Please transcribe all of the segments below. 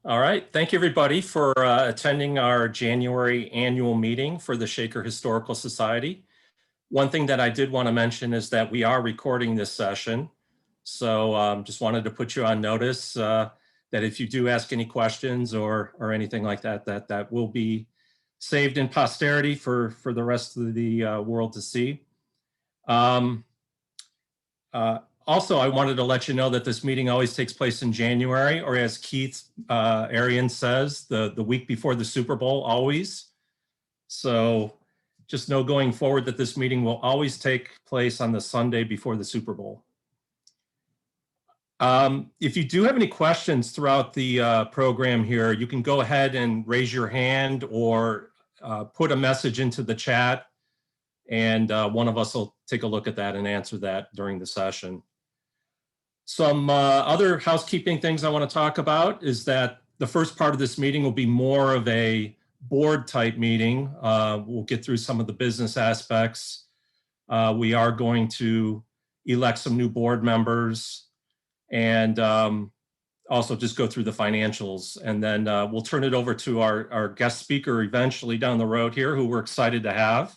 All right. Thank you, everybody, for attending our January annual meeting for the Shaker Historical Society. One thing that I did want to mention is that we are recording this session. So just wanted to put you on notice that if you do ask any questions or anything like that, that will be saved in posterity for the rest of the world to see. Also, I wanted to let you know that this meeting always takes place in January, or as Keith Arian says, the week before the Super Bowl, always. So just know going forward that this meeting will always take place on the Sunday before the Super Bowl. If you do have any questions throughout the program here, you can go ahead and raise your hand or put a message into the chat, and one of us will take a look at that and answer that during the session. Some other housekeeping things I want to talk about is that the first part of this meeting will be more of a board type meeting. We'll get through some of the business aspects. We are going to elect some new board members and also just go through the financials. And then we'll turn it over to our guest speaker eventually down the road here, who we're excited to have.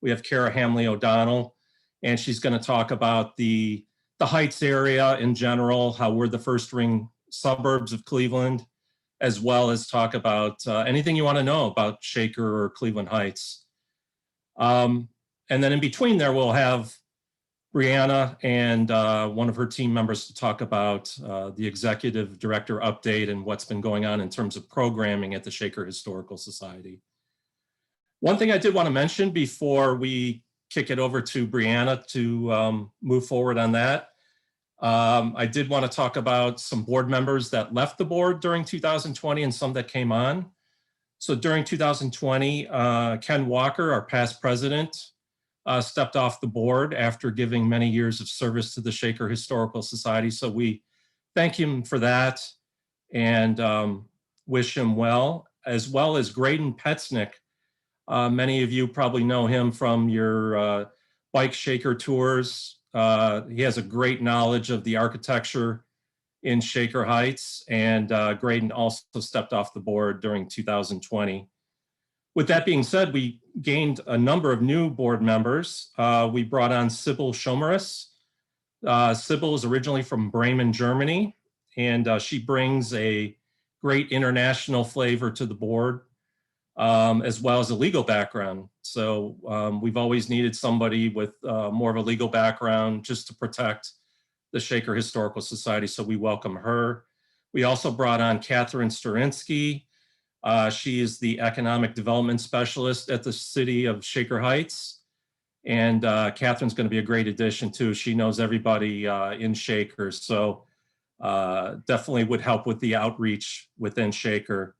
We have Kara Hamley O'Donnell, and she's going to talk about the Heights area in general, how we're the first ring suburbs of Cleveland, as well as talk about anything you want to know about Shaker or Cleveland Heights. And then in between there, we'll have Brianna and one of her team members to talk about the executive director update and what's been going on in terms of programming at the Shaker Historical Society. One thing I did want to mention before we kick it over to Brianna to move forward on that. I did want to talk about some board members that left the board during 2020 and some that came on. So during 2020, Ken Walker, our past president, stepped off the board after giving many years of service to the Shaker Historical Society. So we thank him for that and wish him well as Graydon Petznick. Many of you probably know him from your bike Shaker tours. He has a great knowledge of the architecture in Shaker Heights, and Graydon also stepped off the board during 2020. With that being said, we gained a number of new board members. We brought on Sybil Schomeris. Sybil is originally from Bremen, Germany, and she brings a great international flavor to the board. As well as a legal background. So we've always needed somebody with more of a legal background just to protect the Shaker Historical Society, so we welcome her. We also brought on Catherine Sterinsky. She is the Economic Development Specialist at the City of Shaker Heights. And Catherine's going to be a great addition too. She knows everybody in Shaker, so definitely would help with the outreach within Shaker.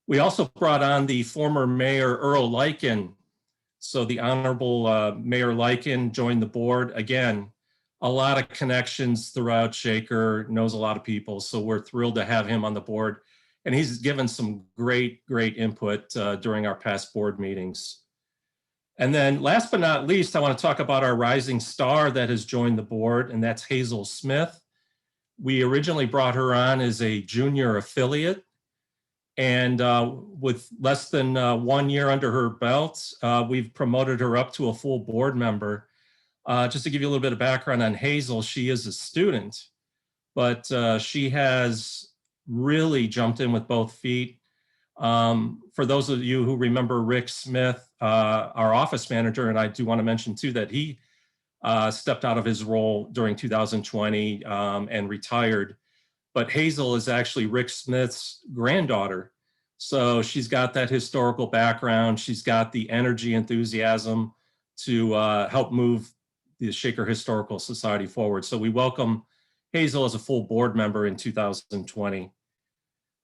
We also brought on the former Mayor Earl Lykin. So the Honorable Mayor Lykin joined the board. Again, a lot of connections throughout Shaker, knows a lot of people. So we're thrilled to have him on the board. And he's given some great input during our past board meetings. And then last but not least, I want to talk about our rising star that has joined the board, and that's Hazel Smith. We originally brought her on as a junior affiliate. And with less than 1 year under her belt, we've promoted her up to a full board member. Just to give you a little bit of background on Hazel, she is a student, but she has really jumped in with both feet. For those of you who remember Rick Smith, our office manager, and I do want to mention too that he stepped out of his role during 2020 and retired. But Hazel is actually Rick Smith's granddaughter. So she's got that historical background. She's got the energy, enthusiasm to help move the Shaker Historical Society forward. So we welcome Hazel as a full board member in 2020.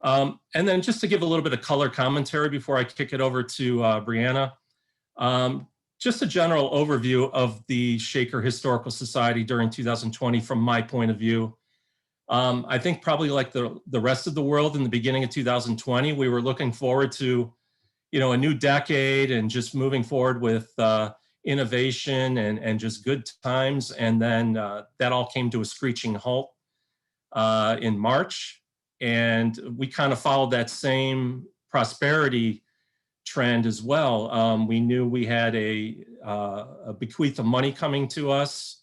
And then just to give a little bit of color commentary before I kick it over to Brianna, just a general overview of the Shaker Historical Society during 2020 from my point of view. I think probably like the rest of the world in the beginning of 2020, we were looking forward to, a new decade and just moving forward with innovation and just good times. And then that all came to a screeching halt in March. And we kind of followed that same prosperity trend as well. We knew we had a bequeath of money coming to us.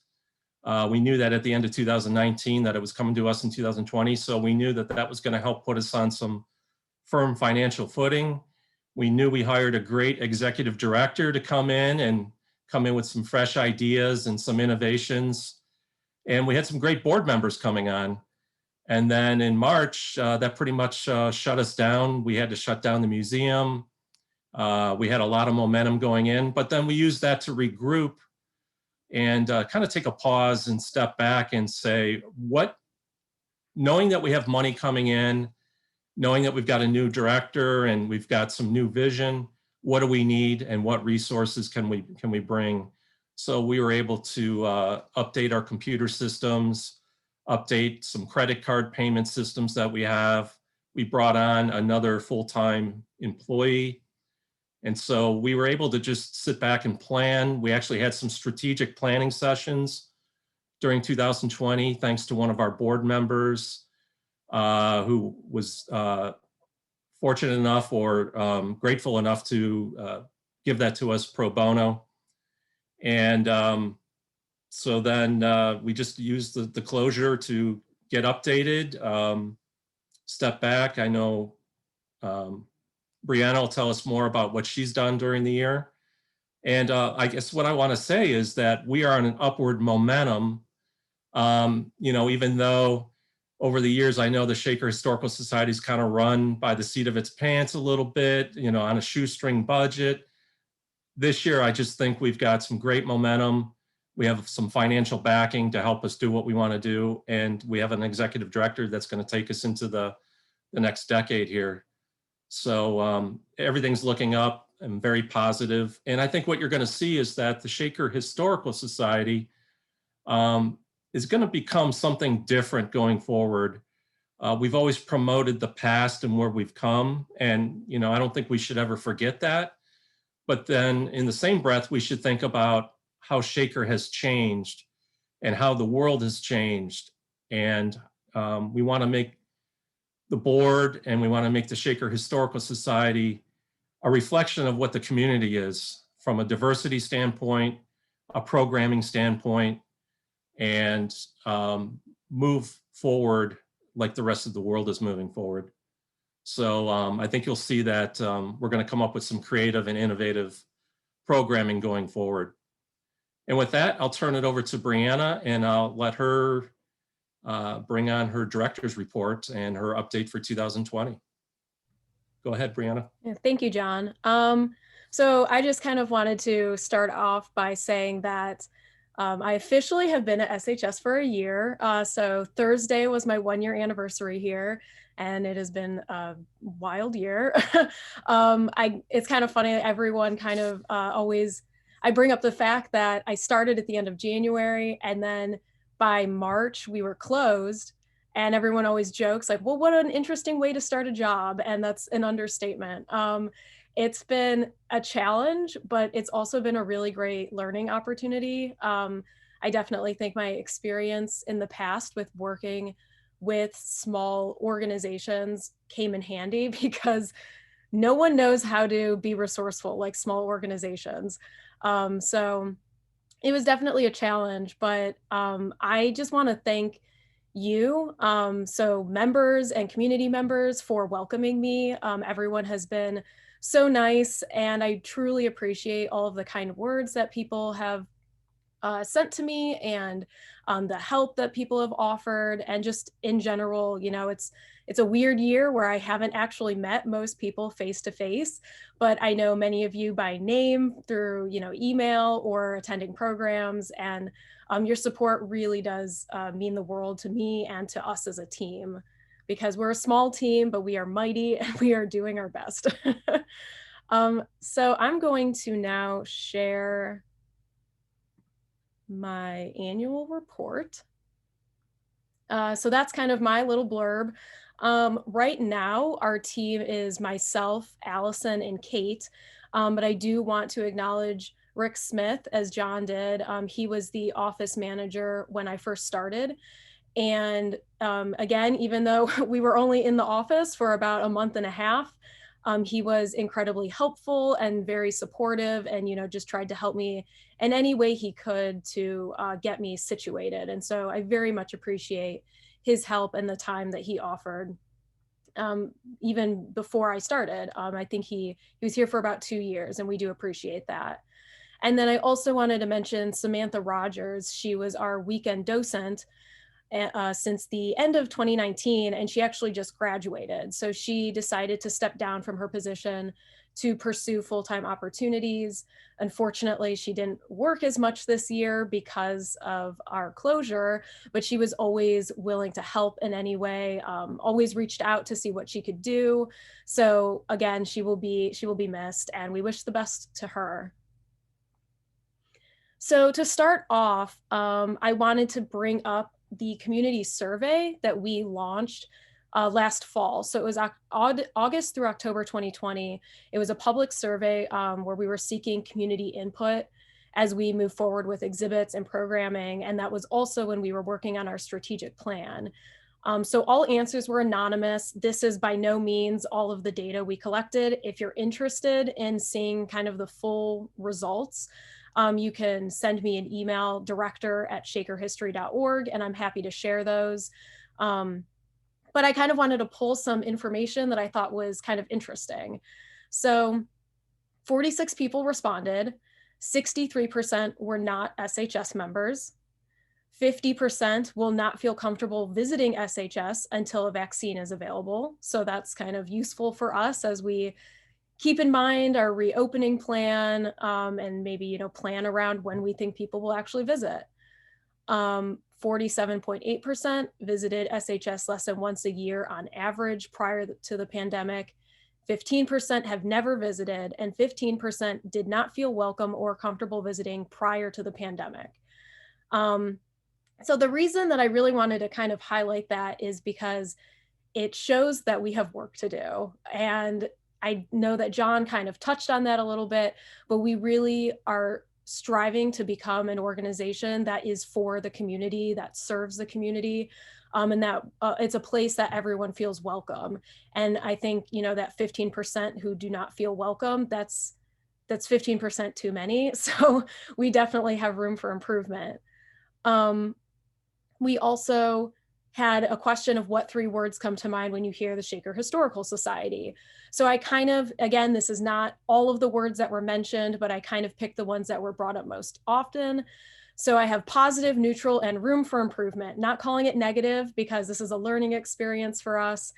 We knew that at the end of 2019 that it was coming to us in 2020. So we knew that that was going to help put us on some firm financial footing. We knew we hired a great executive director to come in with some fresh ideas and some innovations. And we had some great board members coming on. And then in March, that pretty much shut us down. We had to shut down the museum. We had a lot of momentum going in, but then we used that to regroup and kind of take a pause and step back and say, knowing that we have money coming in, knowing that we've got a new director and we've got some new vision, what do we need and what resources can we bring? So we were able to update our computer systems, update some credit card payment systems that we have. We brought on another full-time employee. And so we were able to just sit back and plan. We actually had some strategic planning sessions during 2020, thanks to one of our board members who was fortunate enough or grateful enough to give that to us pro bono. And so then we just used the closure to get updated, step back. I know Brianna will tell us more about what she's done during the year. And I guess what I want to say is that we are on an upward momentum. Even though over the years, I know the Shaker Historical Society's kind of run by the seat of its pants a little bit, on a shoestring budget. This year, I just think we've got some great momentum. We have some financial backing to help us do what we want to do. And we have an executive director that's going to take us into the next decade here. So everything's looking up and very positive. And I think what you're going to see is that the Shaker Historical Society is going to become something different going forward. We've always promoted the past and where we've come. And, I don't think we should ever forget that. But then in the same breath, we should think about how Shaker has changed and how the world has changed. And we want to make the board and we want to make the Shaker Historical Society a reflection of what the community is from a diversity standpoint, a programming standpoint, and move forward like the rest of the world is moving forward. So I think you'll see that we're going to come up with some creative and innovative programming going forward. And with that, I'll turn it over to Brianna and I'll let her bring on her director's report and her update for 2020. Go ahead, Brianna. Yeah, thank you, John. So I just kind of wanted to start off by saying that I officially have been at SHS for a year. So Thursday was my 1-year anniversary here, and it has been a wild year. It's kind of funny, everyone kind of I bring up the fact that I started at the end of January, and then by March we were closed, and everyone always jokes like, well, what an interesting way to start a job. And that's an understatement. It's been a challenge, but it's also been a really great learning opportunity. I definitely think my experience in the past with working with small organizations came in handy because no one knows how to be resourceful like small organizations. So it was definitely a challenge, but I just want to thank you, so members and community members, for welcoming me. Everyone has been so nice, and I truly appreciate all of the kind words that people have sent to me, and the help that people have offered, and just in general, it's a weird year where I haven't actually met most people face to face, but I know many of you by name through email or attending programs, and your support really does mean the world to me and to us as a team, because we're a small team, but we are mighty and we are doing our best. So I'm going to now share my annual report. So that's kind of my little blurb. Right now, our team is myself, Allison, and Kate, but I do want to acknowledge Rick Smith, as John did. He was the office manager when I first started, And again, even though we were only in the office for about a month and a half, he was incredibly helpful and very supportive, and just tried to help me in any way he could to get me situated. And so I very much appreciate his help and the time that he offered. Even before I started, I think he was here for about 2 years, and we do appreciate that. And then I also wanted to mention Samantha Rogers. She was our weekend docent since the end of 2019, and she actually just graduated. So she decided to step down from her position to pursue full-time opportunities. Unfortunately, she didn't work as much this year because of our closure, but she was always willing to help in any way, always reached out to see what she could do. So again, she will be missed, and we wish the best to her. So to start off, I wanted to bring up the community survey that we launched last fall. So it was August through October 2020. It was a public survey where we were seeking community input as we move forward with exhibits and programming. And that was also when we were working on our strategic plan. So all answers were anonymous. This is by no means all of the data we collected. If you're interested in seeing kind of the full results, you can send me an email, director@shakerhistory.org, and I'm happy to share those. But I kind of wanted to pull some information that I thought was kind of interesting. So 46 people responded, 63% were not SHS members, 50% will not feel comfortable visiting SHS until a vaccine is available. So that's kind of useful for us as we keep in mind our reopening plan, and maybe, plan around when we think people will actually visit. 47.8% visited SHS less than once a year on average prior to the pandemic. 15% have never visited, and 15% did not feel welcome or comfortable visiting prior to the pandemic. So the reason that I really wanted to kind of highlight that is because it shows that we have work to do. And I know that John kind of touched on that a little bit, but we really are striving to become an organization that is for the community, that serves the community, and that it's a place that everyone feels welcome. And I think, that 15% who do not feel welcome, that's 15% too many. So we definitely have room for improvement. We also had a question of what 3 words come to mind when you hear the Shaker Historical Society. So I kind of, again, this is not all of the words that were mentioned, but I kind of picked the ones that were brought up most often. So I have positive, neutral, and room for improvement, not calling it negative because this is a learning experience for us.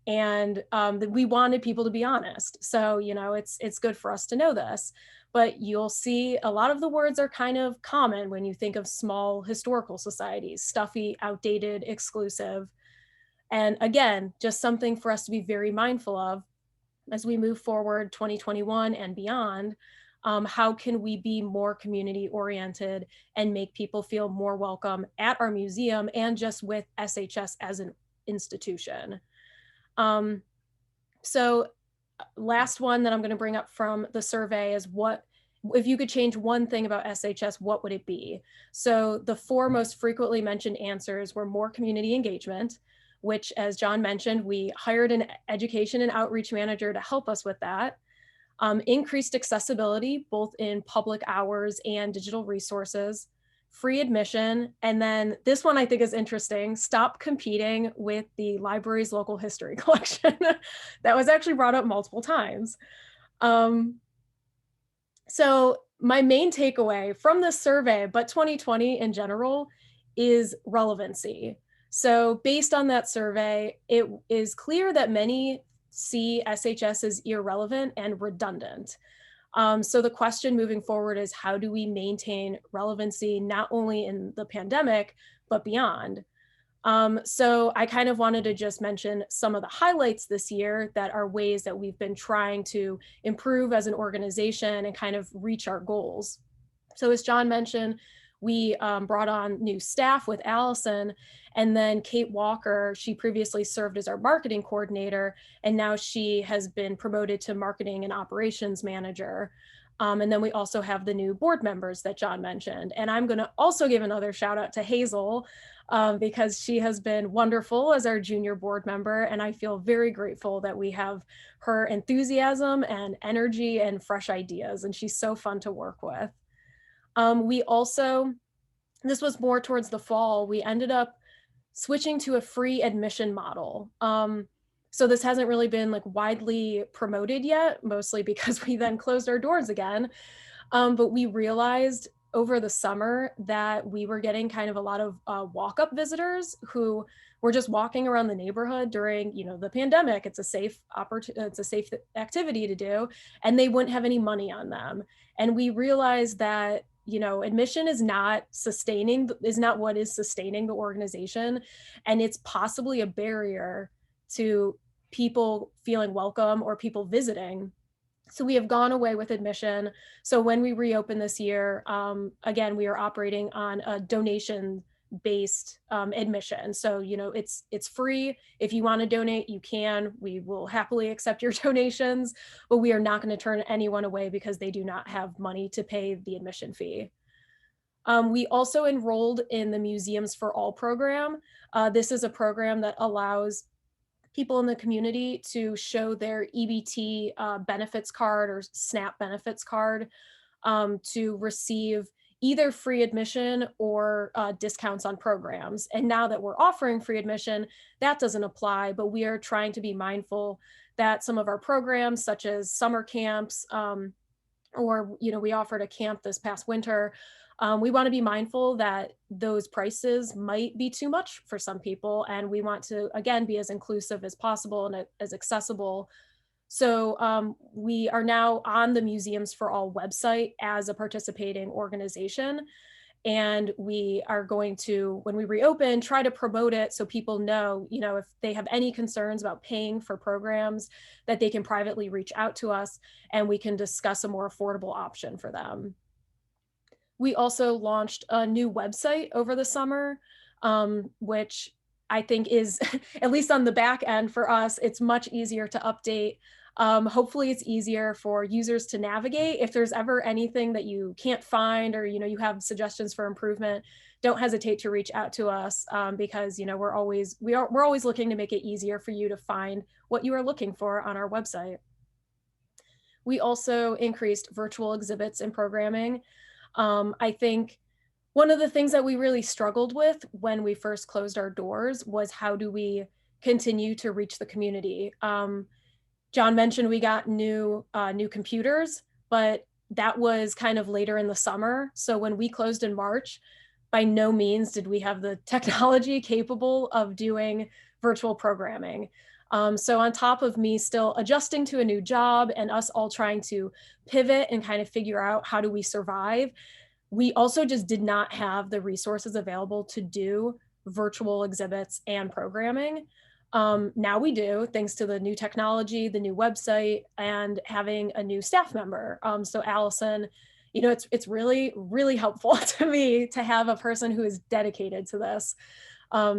And we wanted people to be honest. So, it's good for us to know this. But you'll see a lot of the words are kind of common when you think of small historical societies: stuffy, outdated, exclusive. And again, just something for us to be very mindful of as we move forward 2021 and beyond. How can we be more community oriented and make people feel more welcome at our museum and just with SHS as an institution? So last one that I'm going to bring up from the survey is, what if you could change one thing about SHS, what would it be? So the 4 most frequently mentioned answers were more community engagement, which, as John mentioned, we hired an education and outreach manager to help us with that. Increased accessibility, both in public hours and digital resources, free admission, and then this one I think is interesting: stop competing with the library's local history collection. That was actually brought up multiple times. So my main takeaway from this survey, but 2020 in general, is relevancy. So based on that survey, it is clear that many see SHS as irrelevant and redundant. So the question moving forward is, how do we maintain relevancy not only in the pandemic, but beyond? So I kind of wanted to just mention some of the highlights this year that are ways that we've been trying to improve as an organization and kind of reach our goals. So as John mentioned, we brought on new staff with Allison, and then Kate Walker, she previously served as our marketing coordinator, and now she has been promoted to marketing and operations manager. And then we also have the new board members that John mentioned. And I'm going to also give another shout out to Hazel because she has been wonderful as our junior board member. And I feel very grateful that we have her enthusiasm and energy and fresh ideas. And she's so fun to work with. We also, this was more towards the fall, we ended up switching to a free admission model. So this hasn't really been like widely promoted yet, mostly because we then closed our doors again. But we realized over the summer that we were getting kind of a lot of walk-up visitors who were just walking around the neighborhood during, the pandemic. It's a safe activity to do, and they wouldn't have any money on them. And we realized that admission is not what is sustaining the organization, and it's possibly a barrier to people feeling welcome or people visiting. So we have gone away with admission. So when we reopen this year, again, we are operating on a donation-based admission. So it's free. If you want to donate, you can. We will happily accept your donations, but we are not going to turn anyone away because they do not have money to pay the admission fee. We also enrolled in the Museums for All program. This is a program that allows people in the community to show their EBT benefits card or SNAP benefits card to receive either free admission or discounts on programs. And now that we're offering free admission, that doesn't apply, but we are trying to be mindful that some of our programs, such as summer camps, or we offered a camp this past winter, we want to be mindful that those prices might be too much for some people, and we want to, again, be as inclusive as possible and as accessible. So we are now on the Museums for All website as a participating organization, and we are going to, when we reopen, try to promote it so people know, if they have any concerns about paying for programs, that they can privately reach out to us and we can discuss a more affordable option for them. We also launched a new website over the summer, which I think is, at least on the back end for us, it's much easier to update. Hopefully it's easier for users to navigate. If there's ever anything that you can't find, or you have suggestions for improvement, don't hesitate to reach out to us because we're always looking to make it easier for you to find what you are looking for on our website. We also increased virtual exhibits and programming. I think one of the things that we really struggled with when we first closed our doors was how do we continue to reach the community? John mentioned we got new computers, but that was kind of later in the summer. So when we closed in March, by no means did we have the technology capable of doing virtual programming. So on top of me still adjusting to a new job and us all trying to pivot and kind of figure out how do we survive, we also just did not have the resources available to do virtual exhibits and programming. Now we do, thanks to the new technology, the new website, and having a new staff member. So Allison, it's really, really helpful to me to have a person who is dedicated to this.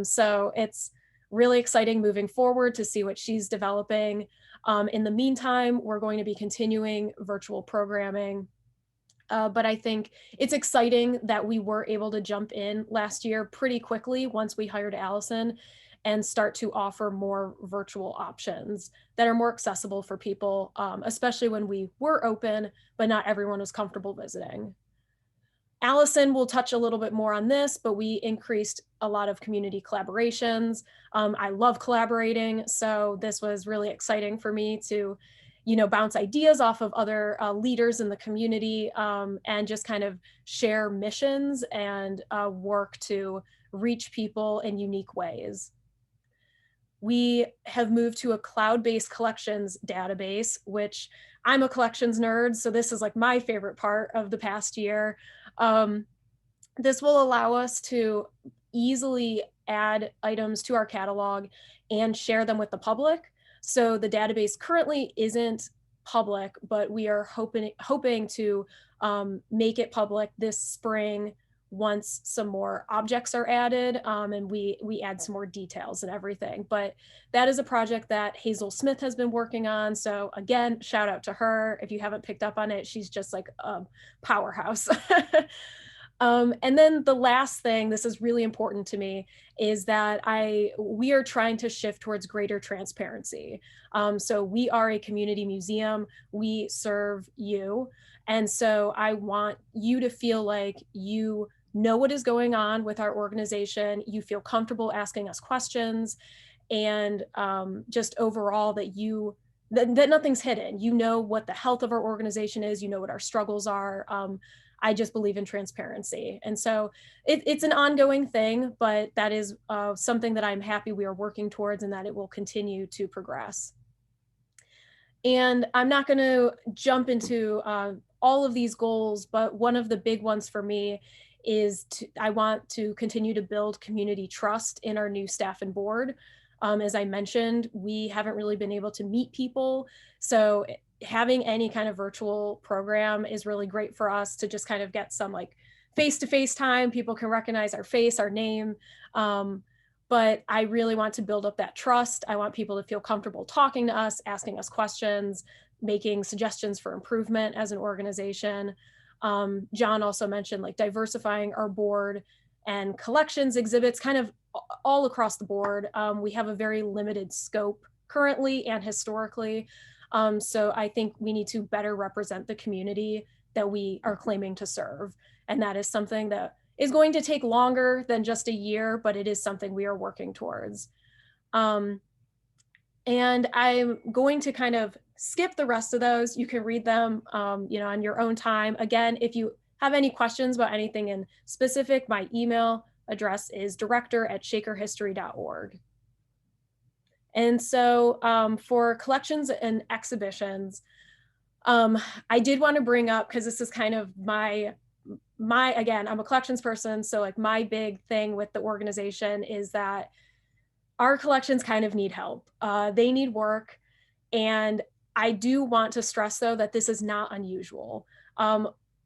So it's really exciting moving forward to see what she's developing. In the meantime, we're going to be continuing virtual programming. But I think it's exciting that we were able to jump in last year pretty quickly once we hired Allison and start to offer more virtual options that are more accessible for people, especially when we were open, but not everyone was comfortable visiting. Allison will touch a little bit more on this, but we increased a lot of community collaborations. I love collaborating, so this was really exciting for me to bounce ideas off of other leaders in the community and just kind of share missions and work to reach people in unique ways. We have moved to a cloud-based collections database, which I'm a collections nerd, so this is like my favorite part of the past year. This will allow us to easily add items to our catalog and share them with the public. So the database currently isn't public, but we are hoping to make it public this spring once some more objects are added, and we add some more details and everything. But that is a project that Hazel Smith has been working on. So again, shout out to her. If you haven't picked up on it, she's just like a powerhouse. And then the last thing, this is really important to me, is that we are trying to shift towards greater transparency. So we are a community museum. We serve you. And so I want you to feel like you know what is going on with our organization. You feel comfortable asking us questions, and just overall that nothing's hidden. You know what the health of our organization is. You know what our struggles are. I just believe in transparency. And so it's an ongoing thing, but that is something that I'm happy we are working towards, and that it will continue to progress. And I'm not going to jump into all of these goals, but one of the big ones for me is I want to continue to build community trust in our new staff and board. As I mentioned, we haven't really been able to meet people. So having any kind of virtual program is really great for us to just kind of get some like face-to-face time. People can recognize our face, our name. But I really want to build up that trust. I want people to feel comfortable talking to us, asking us questions, making suggestions for improvement as an organization. John also mentioned like diversifying our board and collections, exhibits, kind of all across the board. We have a very limited scope currently and historically. So I think we need to better represent the community that we are claiming to serve. And that is something that is going to take longer than just a year, but it is something we are working towards. And I'm going to kind of skip the rest of those. You can read them, on your own time. Again, if you have any questions about anything in specific, my email address is director@shakerhistory.org. And so for collections and exhibitions, I did want to bring up, because this is kind of again, I'm a collections person. So like my big thing with the organization is that our collections kind of need help. They need work. And I do want to stress though, that this is not unusual.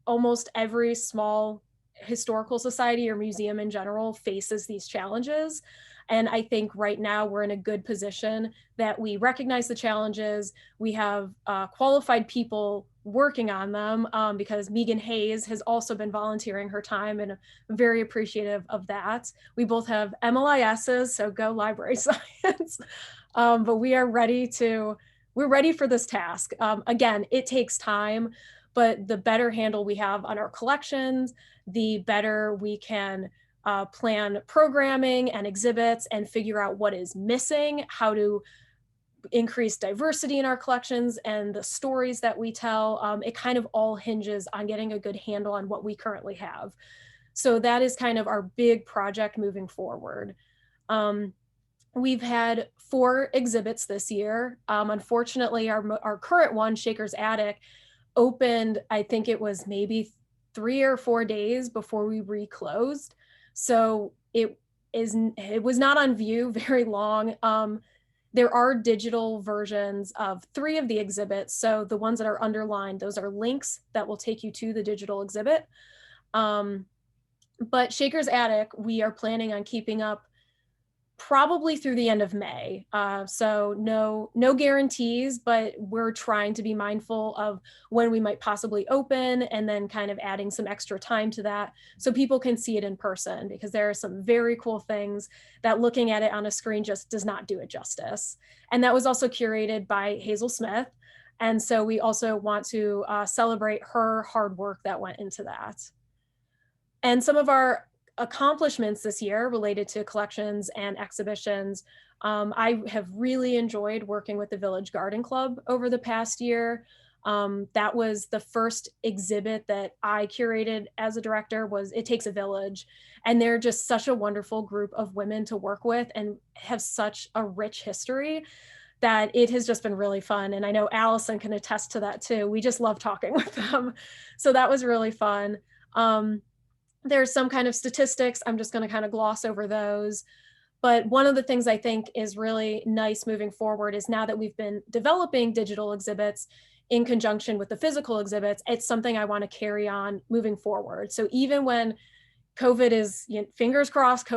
Almost every small historical society or museum in general faces these challenges. And I think right now we're in a good position that we recognize the challenges. We have qualified people working on them, because Megan Hayes has also been volunteering her time, and I'm very appreciative of that. We both have MLISs, so go library science. But we're ready for this task. Again, it takes time, but the better handle we have on our collections, the better we can plan programming and exhibits and figure out what is missing, how to increase diversity in our collections and the stories that we tell. It kind of all hinges on getting a good handle on what we currently have. So that is kind of our big project moving forward. We've had 4 exhibits this year. Unfortunately, our current one, Shaker's Attic, opened, I think it was maybe 3 or 4 days before we reclosed. So it was not on view very long. There are digital versions of 3 of the exhibits. So the ones that are underlined, those are links that will take you to the digital exhibit. But Shaker's Attic, we are planning on keeping up probably through the end of May. So no guarantees, but we're trying to be mindful of when we might possibly open, and then kind of adding some extra time to that so people can see it in person, because there are some very cool things that looking at it on a screen just does not do it justice. And that was also curated by Hazel Smith. And so we also want to celebrate her hard work that went into that. And some of our accomplishments this year related to collections and exhibitions. I have really enjoyed working with the Village Garden Club over the past year. That was the first exhibit that I curated as a director. Was It Takes a Village. And they're just such a wonderful group of women to work with and have such a rich history that it has just been really fun. And I know Allison can attest to that too. We just love talking with them. So that was really fun. There's some kind of statistics. I'm just going to kind of gloss over those. But one of the things I think is really nice moving forward is, now that we've been developing digital exhibits in conjunction with the physical exhibits, it's something I want to carry on moving forward. So even when COVID is, fingers crossed,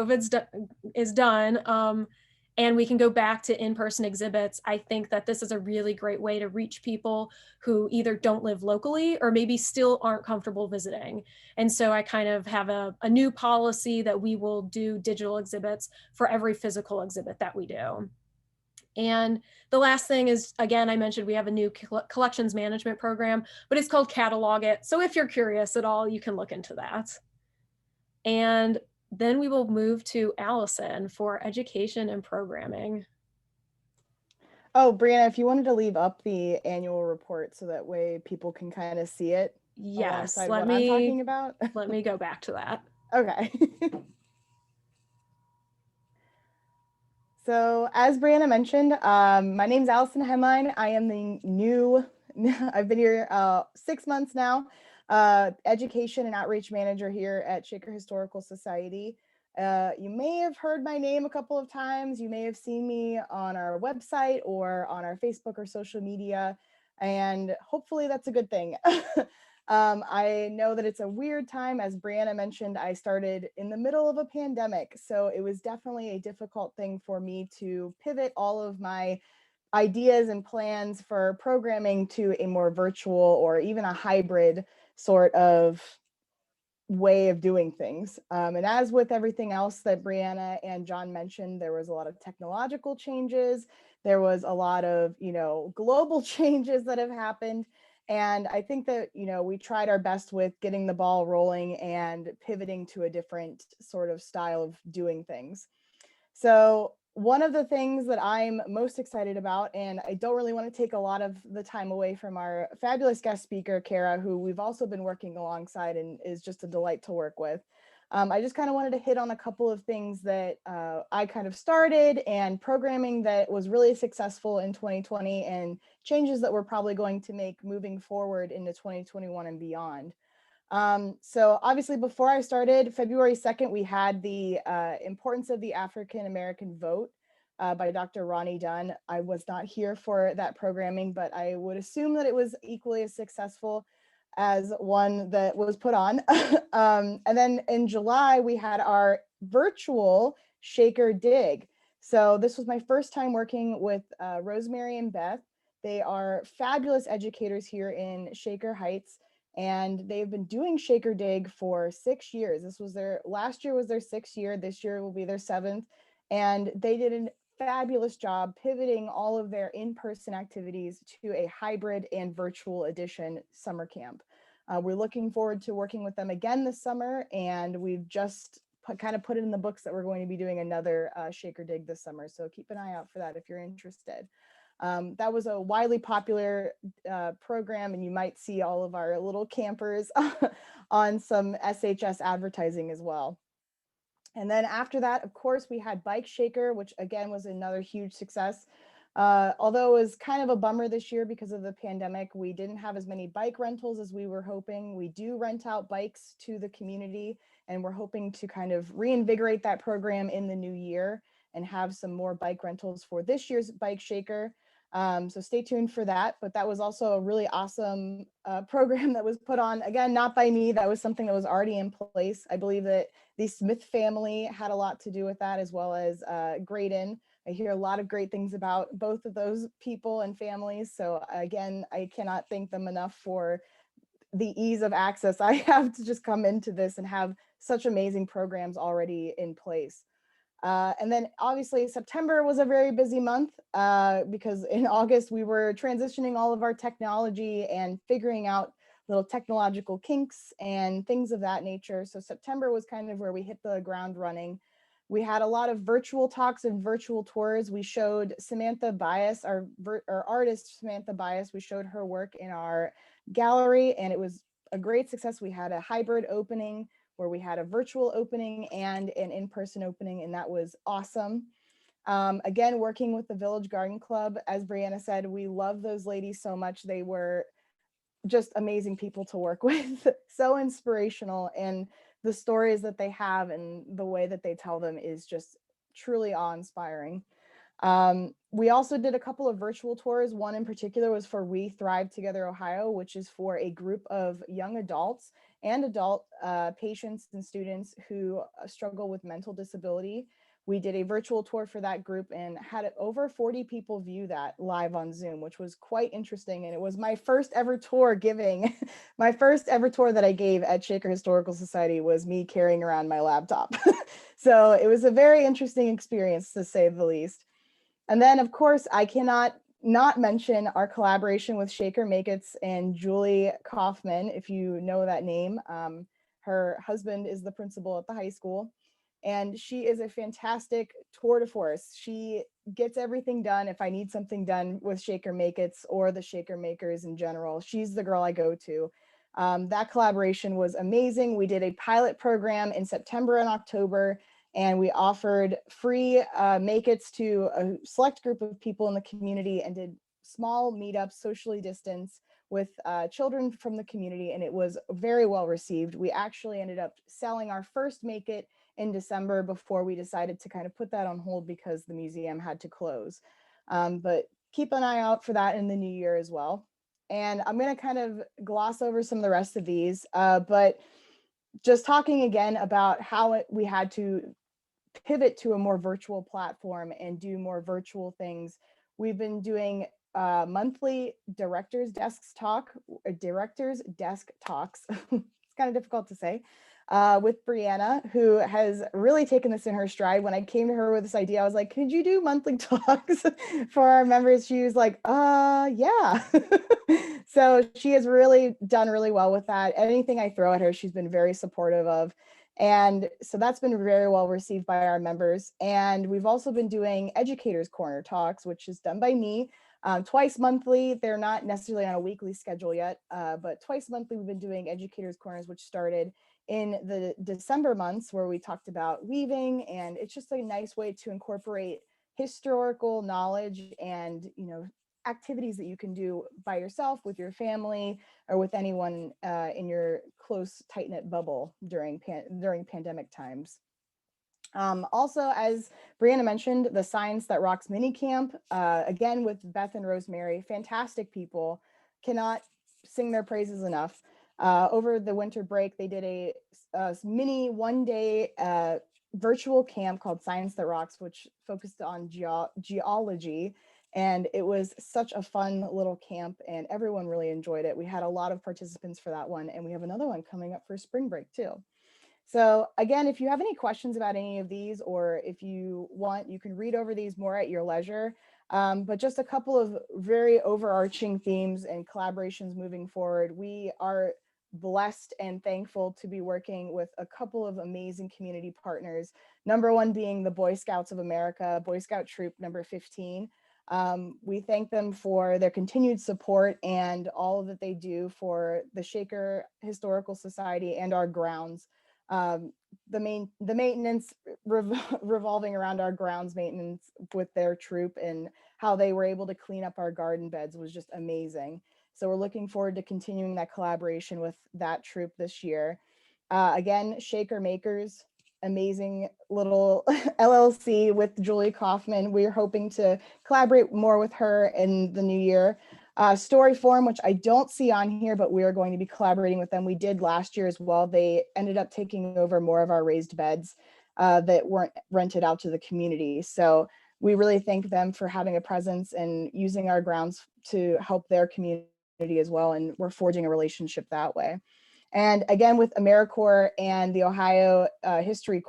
is done, and we can go back to in-person exhibits, I think that this is a really great way to reach people who either don't live locally or maybe still aren't comfortable visiting. And so I kind of have a new policy that we will do digital exhibits for every physical exhibit that we do. And the last thing is, again, I mentioned we have a new collections management program, but it's called Catalog It. So if you're curious at all, you can look into that. And then we will move to Allison for education and programming. Oh, Brianna, if you wanted to leave up the annual report so that way people can kind of see it Yes, alongside what I'm talking about. Let me go back to that. Okay. So as Brianna mentioned, my name's Allison Hemline. I am the new, I've been here 6 months now, education and outreach manager here at Shaker Historical Society. You may have heard my name a couple of times. You may have seen me on our website or on our Facebook or social media, and hopefully that's a good thing. I know that it's a weird time. As Brianna mentioned, I started in the middle of a pandemic, so it was definitely a difficult thing for me to pivot all of my ideas and plans for programming to a more virtual or even a hybrid sort of way of doing things. And as with everything else that Brianna and John mentioned, there was a lot of technological changes. There was a lot of, global changes that have happened. And I think that, we tried our best with getting the ball rolling and pivoting to a different sort of style of doing things. So one of the things that I'm most excited about, and I don't really want to take a lot of the time away from our fabulous guest speaker, Kara, who we've also been working alongside and is just a delight to work with. I just kind of wanted to hit on a couple of things that I kind of started and programming that was really successful in 2020 and changes that we're probably going to make moving forward into 2021 and beyond. So obviously before I started, February 2nd, we had the Importance of the African American Vote by Dr. Ronnie Dunn. I was not here for that programming, but I would assume that it was equally as successful as one that was put on. And then in July, we had our virtual Shaker Dig. So this was my first time working with Rosemary and Beth. They are fabulous educators here in Shaker Heights, and they've been doing Shaker Dig for 6 years. Last year was their 6th year. This year will be their 7th. And they did a fabulous job pivoting all of their in-person activities to a hybrid and virtual edition summer camp. We're looking forward to working with them again this summer, and we've just kind of put it in the books that we're going to be doing another Shaker Dig this summer. So keep an eye out for that if you're interested. That was a widely popular program, and you might see all of our little campers on some SHS advertising as well. And then after that, of course, we had Bike Shaker, which again was another huge success. Although it was kind of a bummer this year because of the pandemic, we didn't have as many bike rentals as we were hoping. We do rent out bikes to the community, and we're hoping to kind of reinvigorate that program in the new year and have some more bike rentals for this year's Bike Shaker. So stay tuned for that. But that was also a really awesome program that was put on, again, not by me. That was something that was already in place. I believe that the Smith family had a lot to do with that, as well as Graydon. I hear a lot of great things about both of those people and families. So again, I cannot thank them enough for the ease of access I have to just come into this and have such amazing programs already in place. And then obviously September was a very busy month because in August we were transitioning all of our technology and figuring out little technological kinks and things of that nature. So September was kind of where we hit the ground running. We had a lot of virtual talks and virtual tours. We showed Samantha Bias, our artist Samantha Bias, we showed her work in our gallery, and it was a great success. We had a hybrid opening where we had a virtual opening and an in-person opening, and that was awesome. Again, working with the Village Garden Club, as Brianna said, we love those ladies so much. They were just amazing people to work with, so inspirational, and the stories that they have and the way that they tell them is just truly awe-inspiring. We also did a couple of virtual tours. One in particular was for We Thrive Together Ohio, which is for a group of young adults, and adult patients and students who struggle with mental disability. We did a virtual tour for that group and had over 40 people view that live on Zoom, which was quite interesting. And it was my first ever tour giving, my first ever tour that I gave at Shaker Historical Society was me carrying around my laptop. So it was a very interesting experience, to say the least. And then, of course, I cannot not mention our collaboration with Shaker Makits and Julie Kaufman, if you know that name. Her husband is the principal at the high school, and she is a fantastic tour de force. She gets everything done. If I need something done with Shaker Makits or the Shaker Makers in general, she's the girl I go to. That collaboration was amazing. We did a pilot program in September and October, and we offered free make-its to a select group of people in the community and did small meetups, socially distanced, with children from the community, and it was very well received. We actually ended up selling our first make-it in December before we decided to kind of put that on hold because the museum had to close. But keep an eye out for that in the new year as well. And I'm going to kind of gloss over some of the rest of these, but just talking again about how we had to pivot to a more virtual platform and do more virtual things. We've been doing monthly directors desk talks. It's kind of difficult to say, with Brianna, who has really taken this in her stride. When I came to her with this idea, I was like, could you do monthly talks for our members? She was like, yeah. So she has really done really well with that. Anything I throw at her, she's been very supportive of. And so that's been very well received by our members. And we've also been doing Educators Corner talks, which is done by me twice monthly. They're not necessarily on a weekly schedule yet, but twice monthly we've been doing Educators Corners, which started in the December months, where we talked about weaving. And it's just a nice way to incorporate historical knowledge and, you know, activities that you can do by yourself, with your family, or with anyone in your close, tight-knit bubble during pandemic times. Also, as Brianna mentioned, the Science That Rocks mini camp, again with Beth and Rosemary, fantastic people, cannot sing their praises enough. Over the winter break, they did a mini one-day virtual camp called Science That Rocks, which focused on geology. And it was such a fun little camp, and everyone really enjoyed it. We had a lot of participants for that one, and we have another one coming up for spring break too. So again, if you have any questions about any of these, or if you want, you can read over these more at your leisure. But just a couple of very overarching themes and collaborations moving forward. We are blessed and thankful to be working with a couple of amazing community partners. Number one being the Boy Scouts of America, Boy Scout Troop number 15. We thank them for their continued support and all that they do for the Shaker Historical Society and our grounds. The maintenance revolving around our grounds maintenance with their troop, and how they were able to clean up our garden beds was just amazing. So we're looking forward to continuing that collaboration with that troop this year. Again, Shaker Makers, amazing little LLC with Julie Kaufman. We're hoping to collaborate more with her in the new year. Story Form, which I don't see on here, but we are going to be collaborating with them. We did last year as well. They ended up taking over more of our raised beds that weren't rented out to the community. So we really thank them for having a presence and using our grounds to help their community as well. And we're forging a relationship that way. And again, with AmeriCorps and the Ohio History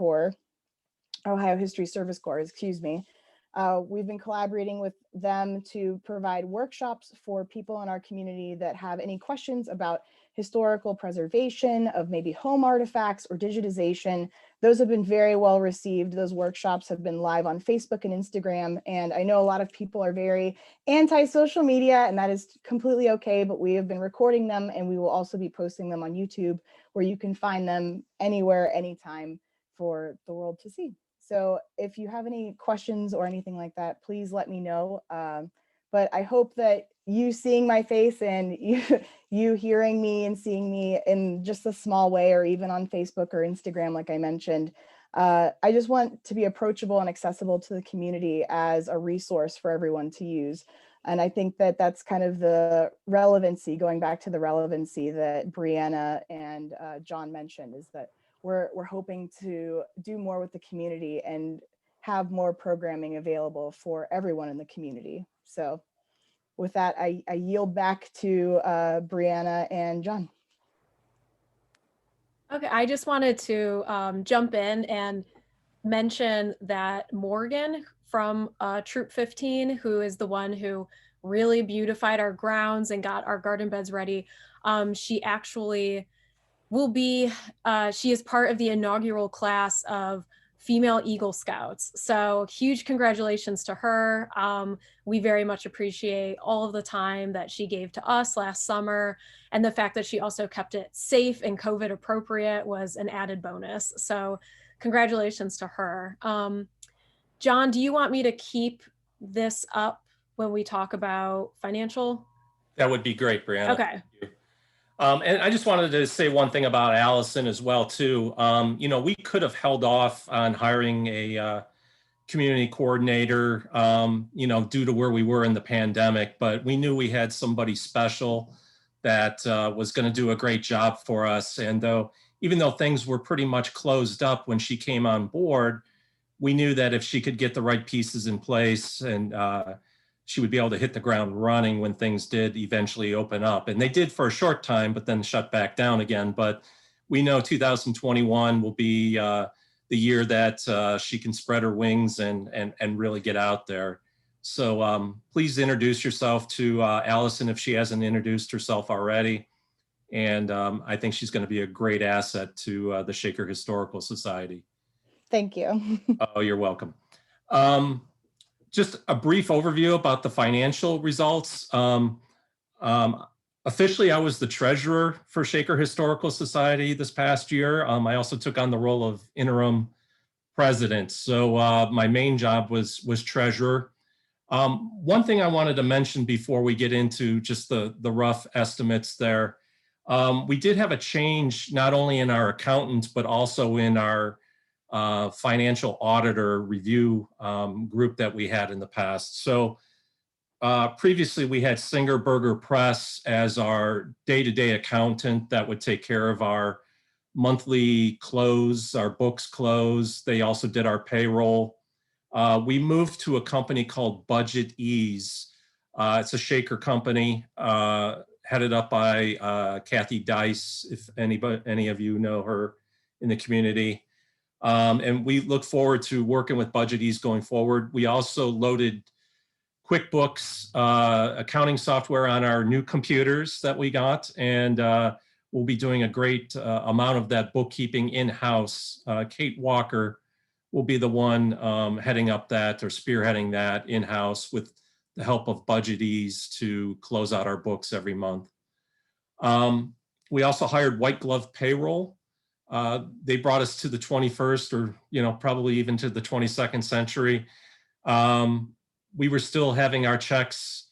Service Corps, excuse me, we've been collaborating with them to provide workshops for people in our community that have any questions about historical preservation of maybe home artifacts or digitization. Those have been very well received. Those workshops have been live on Facebook and Instagram. And I know a lot of people are very anti-social media, and that is completely okay, but we have been recording them, and we will also be posting them on YouTube, where you can find them anywhere, anytime for the world to see. So if you have any questions or anything like that, please let me know. But I hope that you seeing my face and you hearing me and seeing me in just a small way, or even on Facebook or Instagram, like I mentioned, I just want to be approachable and accessible to the community as a resource for everyone to use. And I think that that's kind of the relevancy, going back to the relevancy that Brianna and John mentioned, is that we're hoping to do more with the community and have more programming available for everyone in the community. So with that, I yield back to Brianna and John. Okay, I just wanted to jump in and mention that Morgan from Troop 15, who is the one who really beautified our grounds and got our garden beds ready, she actually will be, she is part of the inaugural class of female Eagle Scouts. So huge congratulations to her. We very much appreciate all of the time that she gave to us last summer, and the fact that she also kept it safe and COVID appropriate was an added bonus. So congratulations to her. John, do you want me to keep this up when we talk about financial? That would be great, Brianna. Okay. Thank you. And I just wanted to say one thing about Allison as well, too. You know, we could have held off on hiring a community coordinator, you know, due to where we were in the pandemic, but we knew we had somebody special that was going to do a great job for us. And even though things were pretty much closed up when she came on board, we knew that if she could get the right pieces in place and she would be able to hit the ground running when things did eventually open up. And they did for a short time, but then shut back down again. But we know 2021 will be the year that she can spread her wings and really get out there. So please introduce yourself to Allison if she hasn't introduced herself already. And I think she's going to be a great asset to the Shaker Historical Society. Thank you. Oh, you're welcome. Just a brief overview about the financial results. Officially, I was the treasurer for Shaker Historical Society this past year. I also took on the role of interim president. So my main job was treasurer. One thing I wanted to mention before we get into just the rough estimates there, we did have a change not only in our accountants, but also in our financial auditor review group that we had in the past. So previously we had Singer Berger Press as our day-to-day accountant that would take care of our monthly close, our books close. They also did our payroll. We moved to a company called Budget Ease. It's a Shaker company headed up by Kathy Dice, if any of you know her in the community. And we look forward to working with Budget Ease going forward. We also loaded QuickBooks accounting software on our new computers that we got, and we'll be doing a great amount of that bookkeeping in-house. Kate Walker will be the one heading up that or spearheading that in-house with the help of Budget Ease to close out our books every month. We also hired White Glove Payroll. They brought us to the 21st or, you know, probably even to the 22nd century. We were still having our checks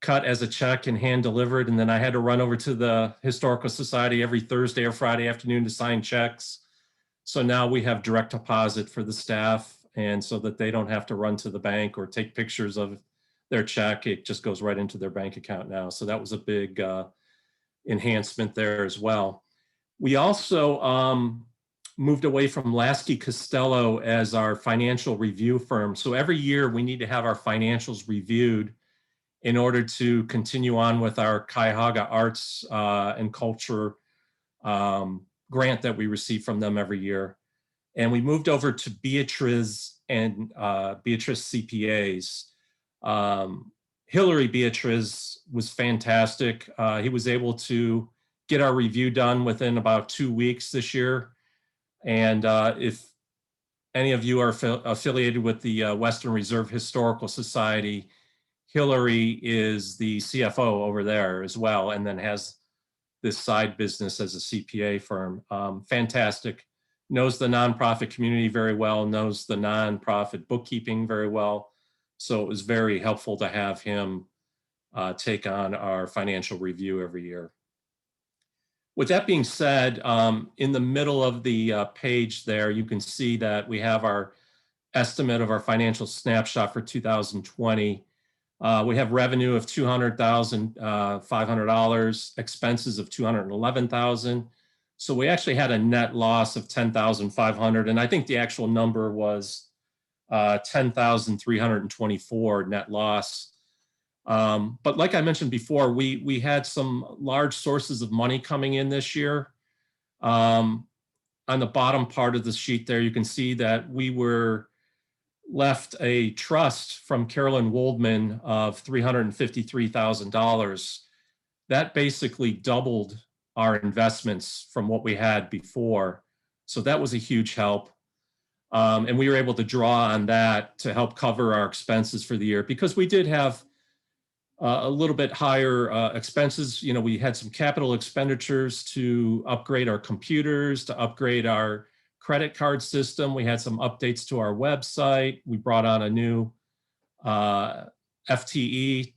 cut as a check and hand delivered. And then I had to run over to the Historical Society every Thursday or Friday afternoon to sign checks. So now we have direct deposit for the staff, and so that they don't have to run to the bank or take pictures of their check. It just goes right into their bank account now. So that was a big enhancement there as well. We also moved away from Lasky Costello as our financial review firm. So every year we need to have our financials reviewed in order to continue on with our Cuyahoga Arts and Culture grant that we receive from them every year. And we moved over to Beatriz and Beatriz CPAs. Hillary Beatriz was fantastic. He was able to get our review done within about 2 weeks this year. And if any of you are affiliated with the Western Reserve Historical Society, Hillary is the CFO over there as well, and then has this side business as a CPA firm. Fantastic. Knows the nonprofit community very well, knows the nonprofit bookkeeping very well. So it was very helpful to have him take on our financial review every year. With that being said, in the middle of the page there, you can see that we have our estimate of our financial snapshot for 2020. We have revenue of $200,500, expenses of $211,000. So we actually had a net loss of $10,500, and I think the actual number was $10,324 net loss. But like I mentioned before, we had some large sources of money coming in this year. On the bottom part of the sheet there, you can see that we were left a trust from Carolyn Woldman of $353,000. That basically doubled our investments from what we had before. So that was a huge help. And we were able to draw on that to help cover our expenses for the year, because we did have a little bit higher expenses. You know, we had some capital expenditures to upgrade our computers, to upgrade our credit card system. We had some updates to our website. We brought on a new FTE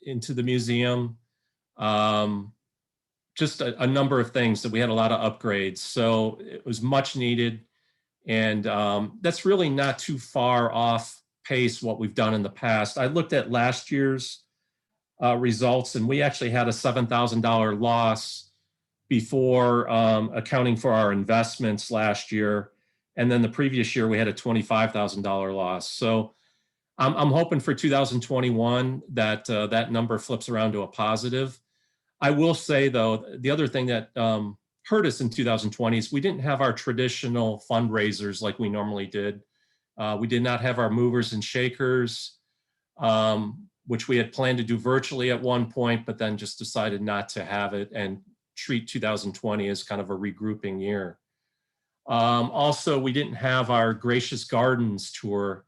into the museum. Just a number of things that we had a lot of upgrades. So it was much needed. And that's really not too far off pace what we've done in the past. I looked at last year's results, and we actually had a $7,000 loss before accounting for our investments last year. And then the previous year, we had a $25,000 loss. So I'm hoping for 2021 that that number flips around to a positive. I will say, though, the other thing that hurt us in 2020 is we didn't have our traditional fundraisers like we normally did. We did not have our movers and shakers, which we had planned to do virtually at one point, but then just decided not to have it and treat 2020 as kind of a regrouping year. Also, we didn't have our Gracious Gardens tour.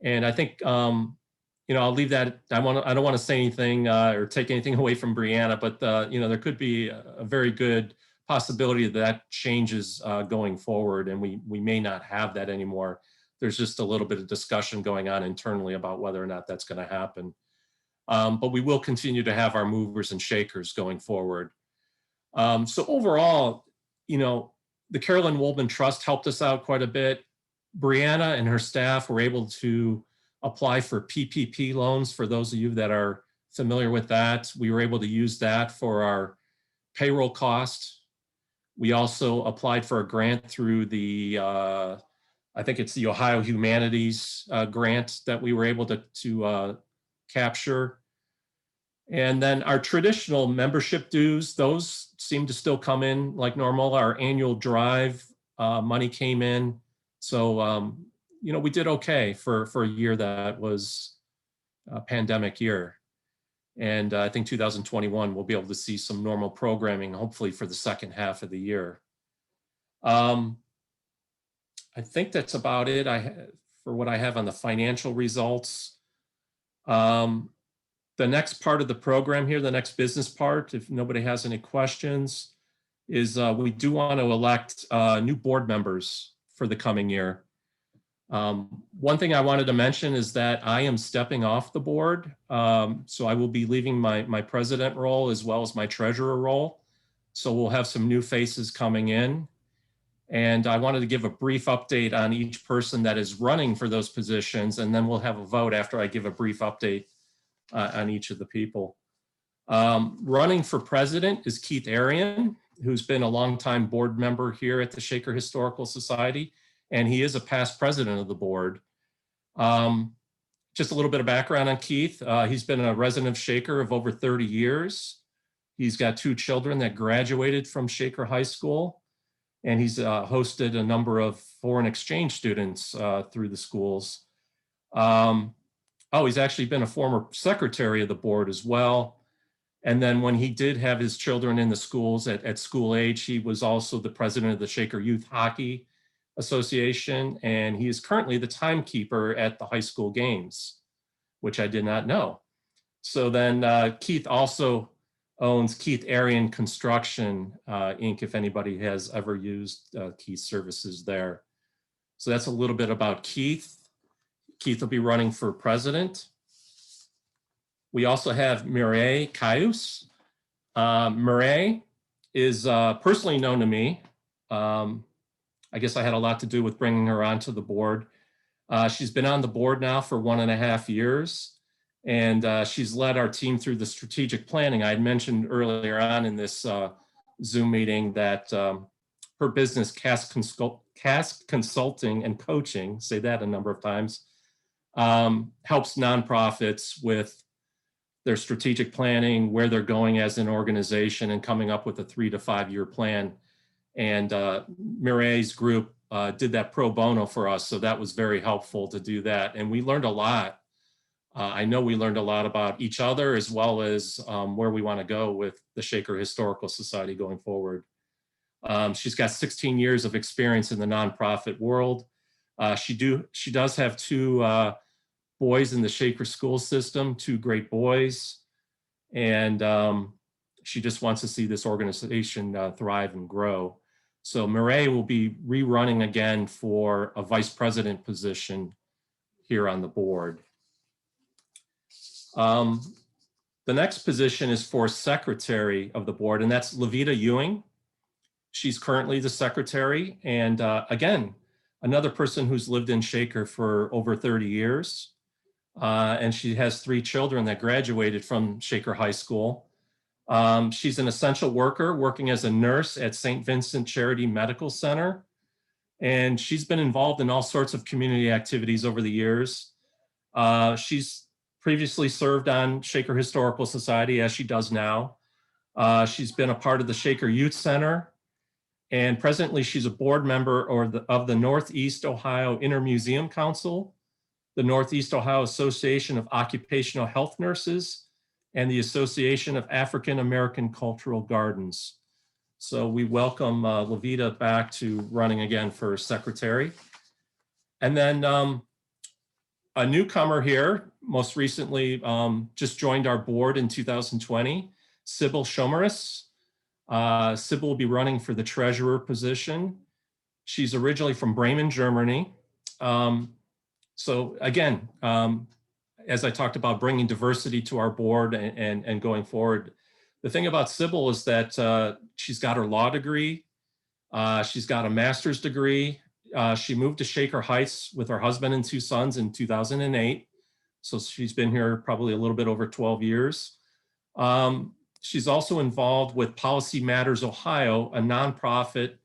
And I think, you know, I'll leave that. I don't want to say anything or take anything away from Brianna, but, you know, there could be a very good possibility that changes going forward, and we may not have that anymore. There's just a little bit of discussion going on internally about whether or not that's going to happen. But we will continue to have our movers and shakers going forward. So overall, you know, the Carolyn Woldman Trust helped us out quite a bit. Brianna and her staff were able to apply for PPP loans. For those of you that are familiar with that, we were able to use that for our payroll costs. We also applied for a grant through the, I think it's the Ohio Humanities grant that we were able to capture. And then our traditional membership dues, those seem to still come in like normal. Our annual drive money came in. So, you know, we did okay for a year that was a pandemic year. And I think 2021, we'll be able to see some normal programming, hopefully for the second half of the year. I think that's about it for what I have on the financial results. The next part of the program here, the next business part, if nobody has any questions, is we do want to elect new board members for the coming year. One thing I wanted to mention is that I am stepping off the board. So I will be leaving my president role as well as my treasurer role. So we'll have some new faces coming in. And I wanted to give a brief update on each person that is running for those positions. And then we'll have a vote after I give a brief update on each of the people. Running for president is Keith Arian, who's been a longtime board member here at the Shaker Historical Society, and he is a past president of the board. Just a little bit of background on Keith. He's been a resident of Shaker of over 30 years. He's got 2 children that graduated from Shaker High School, and he's hosted a number of foreign exchange students through the schools. He's actually been a former secretary of the board as well. And then when he did have his children in the schools at school age, he was also the president of the Shaker Youth Hockey Association. And he is currently the timekeeper at the high school games, which I did not know. So then Keith also owns Keith Arian Construction, Inc., if anybody has ever used Keith's services there. So that's a little bit about Keith. Keith will be running for president. We also have Mireille Cayus. Mireille is personally known to me. I guess I had a lot to do with bringing her onto the board. She's been on the board now for 1.5 years, and she's led our team through the strategic planning. I had mentioned earlier on in this Zoom meeting that her business, Cask Consulting and Coaching, say that a number of times, helps nonprofits with their strategic planning, where they're going as an organization, and coming up with a 3 to 5 year plan. And Mireille's group did that pro bono for us, so that was very helpful to do that. And we learned a lot. I know we learned a lot about each other, as well as where we want to go with the Shaker Historical Society going forward. She's got 16 years of experience in the nonprofit world. She does have 2 boys in the Shaker school system, 2 great boys. And she just wants to see this organization thrive and grow. So Mireille will be rerunning again for a vice president position here on the board. The next position is for secretary of the board, and that's Levita Ewing. She's currently the secretary, and again, another person who's lived in Shaker for over 30 years. And she has 3 children that graduated from Shaker High School. She's an essential worker working as a nurse at St. Vincent Charity Medical Center. And she's been involved in all sorts of community activities over the years. She's previously served on Shaker Historical Society, as she does now. She's been a part of the Shaker Youth Center. And presently she's a board member of the Northeast Ohio Inter-Museum Council, the Northeast Ohio Association of Occupational Health Nurses, and the Association of African American Cultural Gardens. So we welcome Levita back to running again for secretary. And then a newcomer here, most recently just joined our board in 2020, Sybil Schomeris. Sybil will be running for the treasurer position. She's originally from Bremen, Germany. So again, as I talked about bringing diversity to our board and going forward, the thing about Sybil is that she's got her law degree. She's got a master's degree. She moved to Shaker Heights with her husband and 2 sons in 2008. So she's been here probably a little bit over 12 years. She's also involved with Policy Matters Ohio, a nonprofit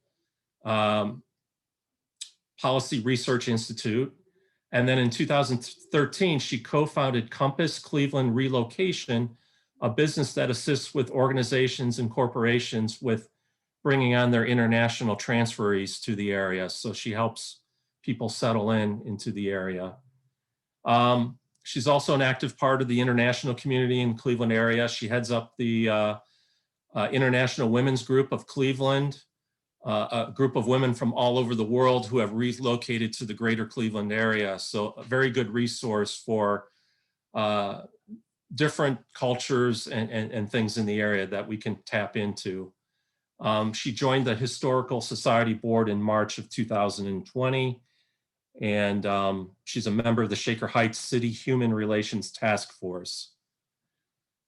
policy research institute. And then in 2013, she co-founded Compass Cleveland Relocation, a business that assists with organizations and corporations with bringing on their international transferees to the area. So she helps people settle into the area. She's also an active part of the international community in Cleveland area. She heads up the International Women's Group of Cleveland, a group of women from all over the world who have relocated to the greater Cleveland area. So a very good resource for different cultures and things in the area that we can tap into. She joined the Historical Society Board in March of 2020. And she's a member of the Shaker Heights City Human Relations Task Force.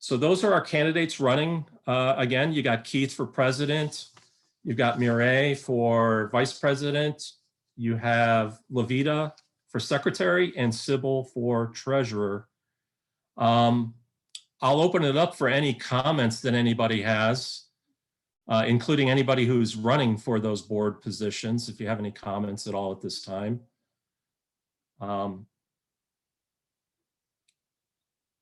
So those are our candidates running. Again, you got Keith for president. You've got Mireille for vice president. You have Levita for secretary and Sybil for treasurer. I'll open it up for any comments that anybody has, including anybody who's running for those board positions, if you have any comments at all at this time.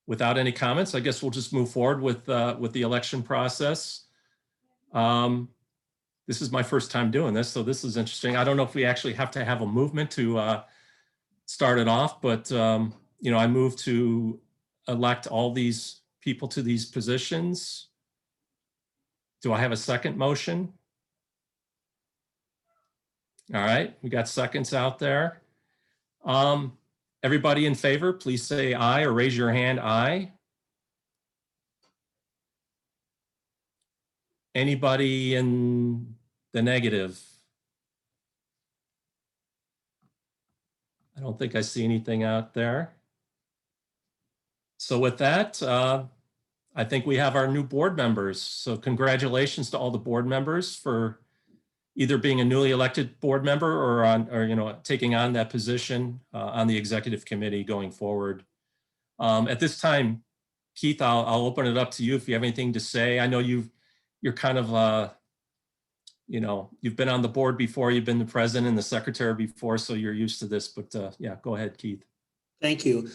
Without any comments, I guess we'll just move forward with the election process. This is my first time doing this, so this is interesting. I don't know if we actually have to have a movement to start it off, but you know, I move to elect all these people to these positions. Do I have a second motion? All right, we got seconds out there. Everybody in favor, please say aye or raise your hand, aye. Anybody in the negative? I don't think I see anything out there. So with that, I think we have our new board members. So congratulations to all the board members for either being a newly elected board member or taking on that position on the executive committee going forward. At this time, Keith, I'll open it up to you if you have anything to say. I know you're kind of you've been on the board before, you've been the president and the secretary before, so you're used to this, but yeah, go ahead, Keith. Thank you.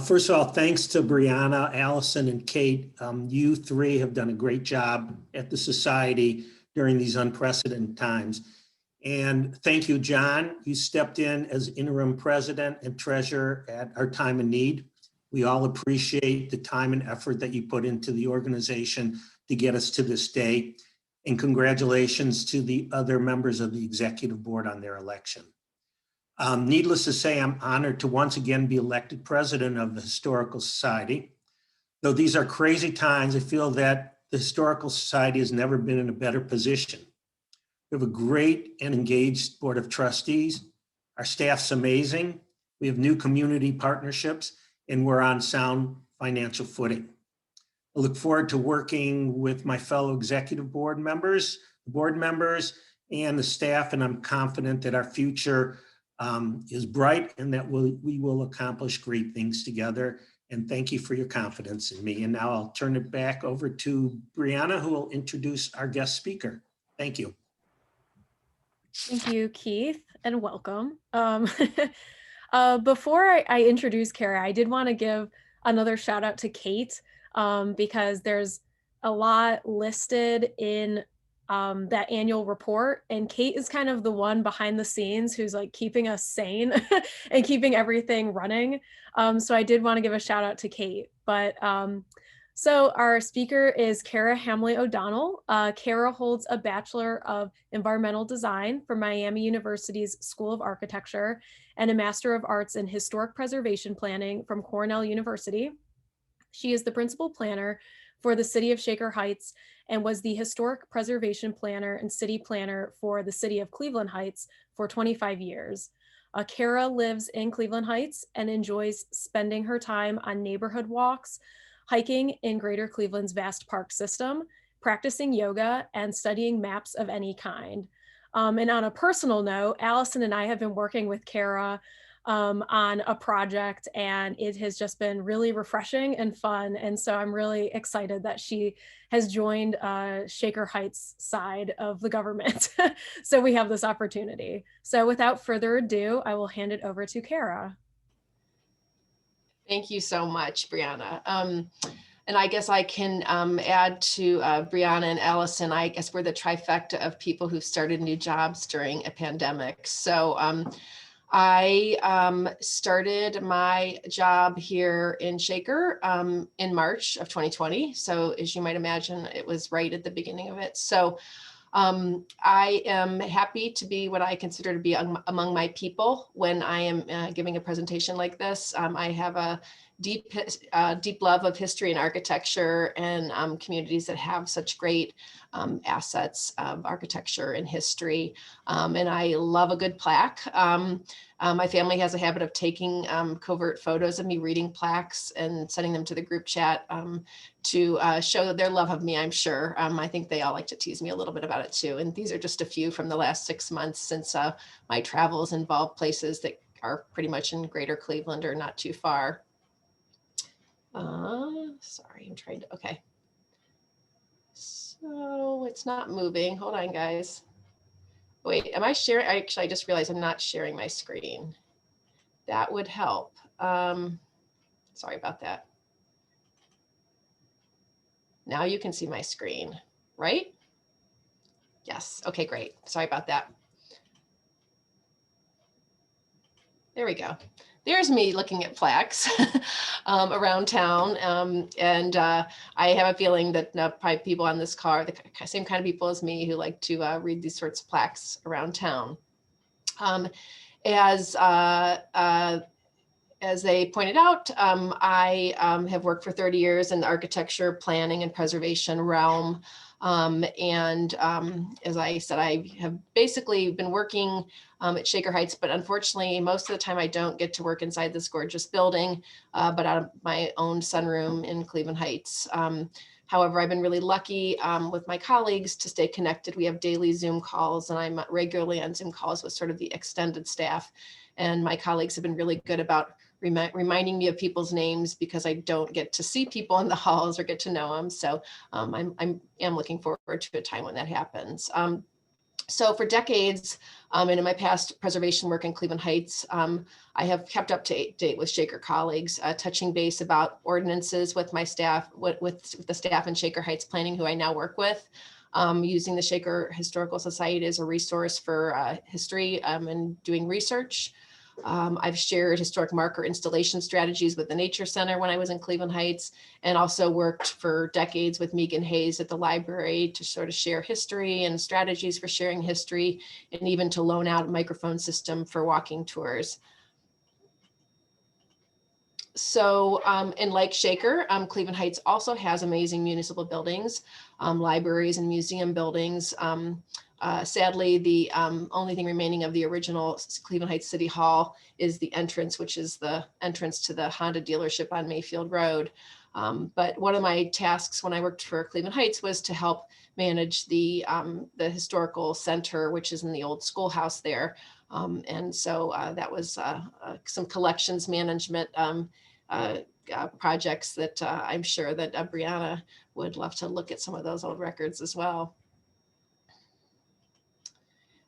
First of all, thanks to Brianna, Allison, and Kate. You three have done a great job at the society during these unprecedented times. And thank you, John. You stepped in as interim president and treasurer at our time of need. We all appreciate the time and effort that you put into the organization to get us to this day. And congratulations to the other members of the executive board on their election. Needless to say, I'm honored to once again be elected president of the Historical Society. Though these are crazy times, I feel that the Historical Society has never been in a better position. We have a great and engaged board of trustees. Our staff's amazing. We have new community partnerships, and we're on sound financial footing. I look forward to working with my fellow executive board members, and the staff, and I'm confident that our future is bright and that we will accomplish great things together. And thank you for your confidence in me. And now I'll turn it back over to Brianna, who will introduce our guest speaker. Thank you. Thank you, Keith, and welcome. Before I introduce Kara, I did want to give another shout out to Kate because there's a lot listed in that annual report, and Kate is kind of the one behind the scenes who's like keeping us sane and keeping everything running. So I did want to give a shout out to Kate. But so our speaker is Kara Hamley O'Donnell. Kara holds a Bachelor of Environmental Design from Miami University's School of Architecture and a Master of Arts in Historic Preservation Planning from Cornell University. She is the principal planner for the city of Shaker Heights and was the historic preservation planner and city planner for the city of Cleveland Heights for 25 years. Kara lives in Cleveland Heights and enjoys spending her time on neighborhood walks, hiking in Greater Cleveland's vast park system, practicing yoga, and studying maps of any kind. And on a personal note, Allison and I have been working with Kara on a project, and it has just been really refreshing and fun. And so I'm really excited that she has joined Shaker Heights side of the government. So we have this opportunity. So without further ado, I will hand it over to Kara. Thank you so much, Brianna. And I guess I can add to Brianna and Allison. I guess we're the trifecta of people who've started new jobs during a pandemic. So I started my job here in Shaker in March of 2020. So as you might imagine, it was right at the beginning of it. So I am happy to be what I consider to be among my people when I am giving a presentation like this. I have a deep love of history and architecture and communities that have such great assets of architecture and history. And I love a good plaque. My family has a habit of taking covert photos of me reading plaques and sending them to the group chat to show their love of me, I'm sure. I think they all like to tease me a little bit about it too. And these are just a few from the last 6 months since my travels involve places that are pretty much in Greater Cleveland or not too far. Sorry, I'm trying to, okay. So it's not moving. Hold on, guys. Wait, am I sharing? Actually, I just realized I'm not sharing my screen. That would help. Sorry about that. Now you can see my screen, right? Yes, okay, great. Sorry about that. There we go. There's me looking at plaques around town. And I have a feeling that probably people on this car, the same kind of people as me who like to read these sorts of plaques around town. As as they pointed out, I have worked for 30 years in the architecture, planning, and preservation realm. As I said, I have basically been working at Shaker Heights, but unfortunately, most of the time I don't get to work inside this gorgeous building, but out of my own sunroom in Cleveland Heights. However, I've been really lucky with my colleagues to stay connected. We have daily Zoom calls, and I'm regularly on Zoom calls with sort of the extended staff. And my colleagues have been really good about reminding me of people's names because I don't get to see people in the halls or get to know them. So I am looking forward to a time when that happens. So for decades, and in my past preservation work in Cleveland Heights, I have kept up to date with Shaker colleagues, touching base about ordinances with my staff, with the staff in Shaker Heights Planning, who I now work with, using the Shaker Historical Society as a resource for history and doing research. I've shared historic marker installation strategies with the Nature Center when I was in Cleveland Heights, and also worked for decades with Megan Hayes at the library to sort of share history and strategies for sharing history, and even to loan out a microphone system for walking tours. So, and like Shaker, Cleveland Heights also has amazing municipal buildings, libraries and museum buildings. Sadly, the only thing remaining of the original Cleveland Heights City Hall is the entrance, which is the entrance to the Honda dealership on Mayfield Road. But one of my tasks when I worked for Cleveland Heights was to help manage the historical center, which is in the old schoolhouse there. And so that was some collections management projects that I'm sure that Brianna would love to look at some of those old records as well.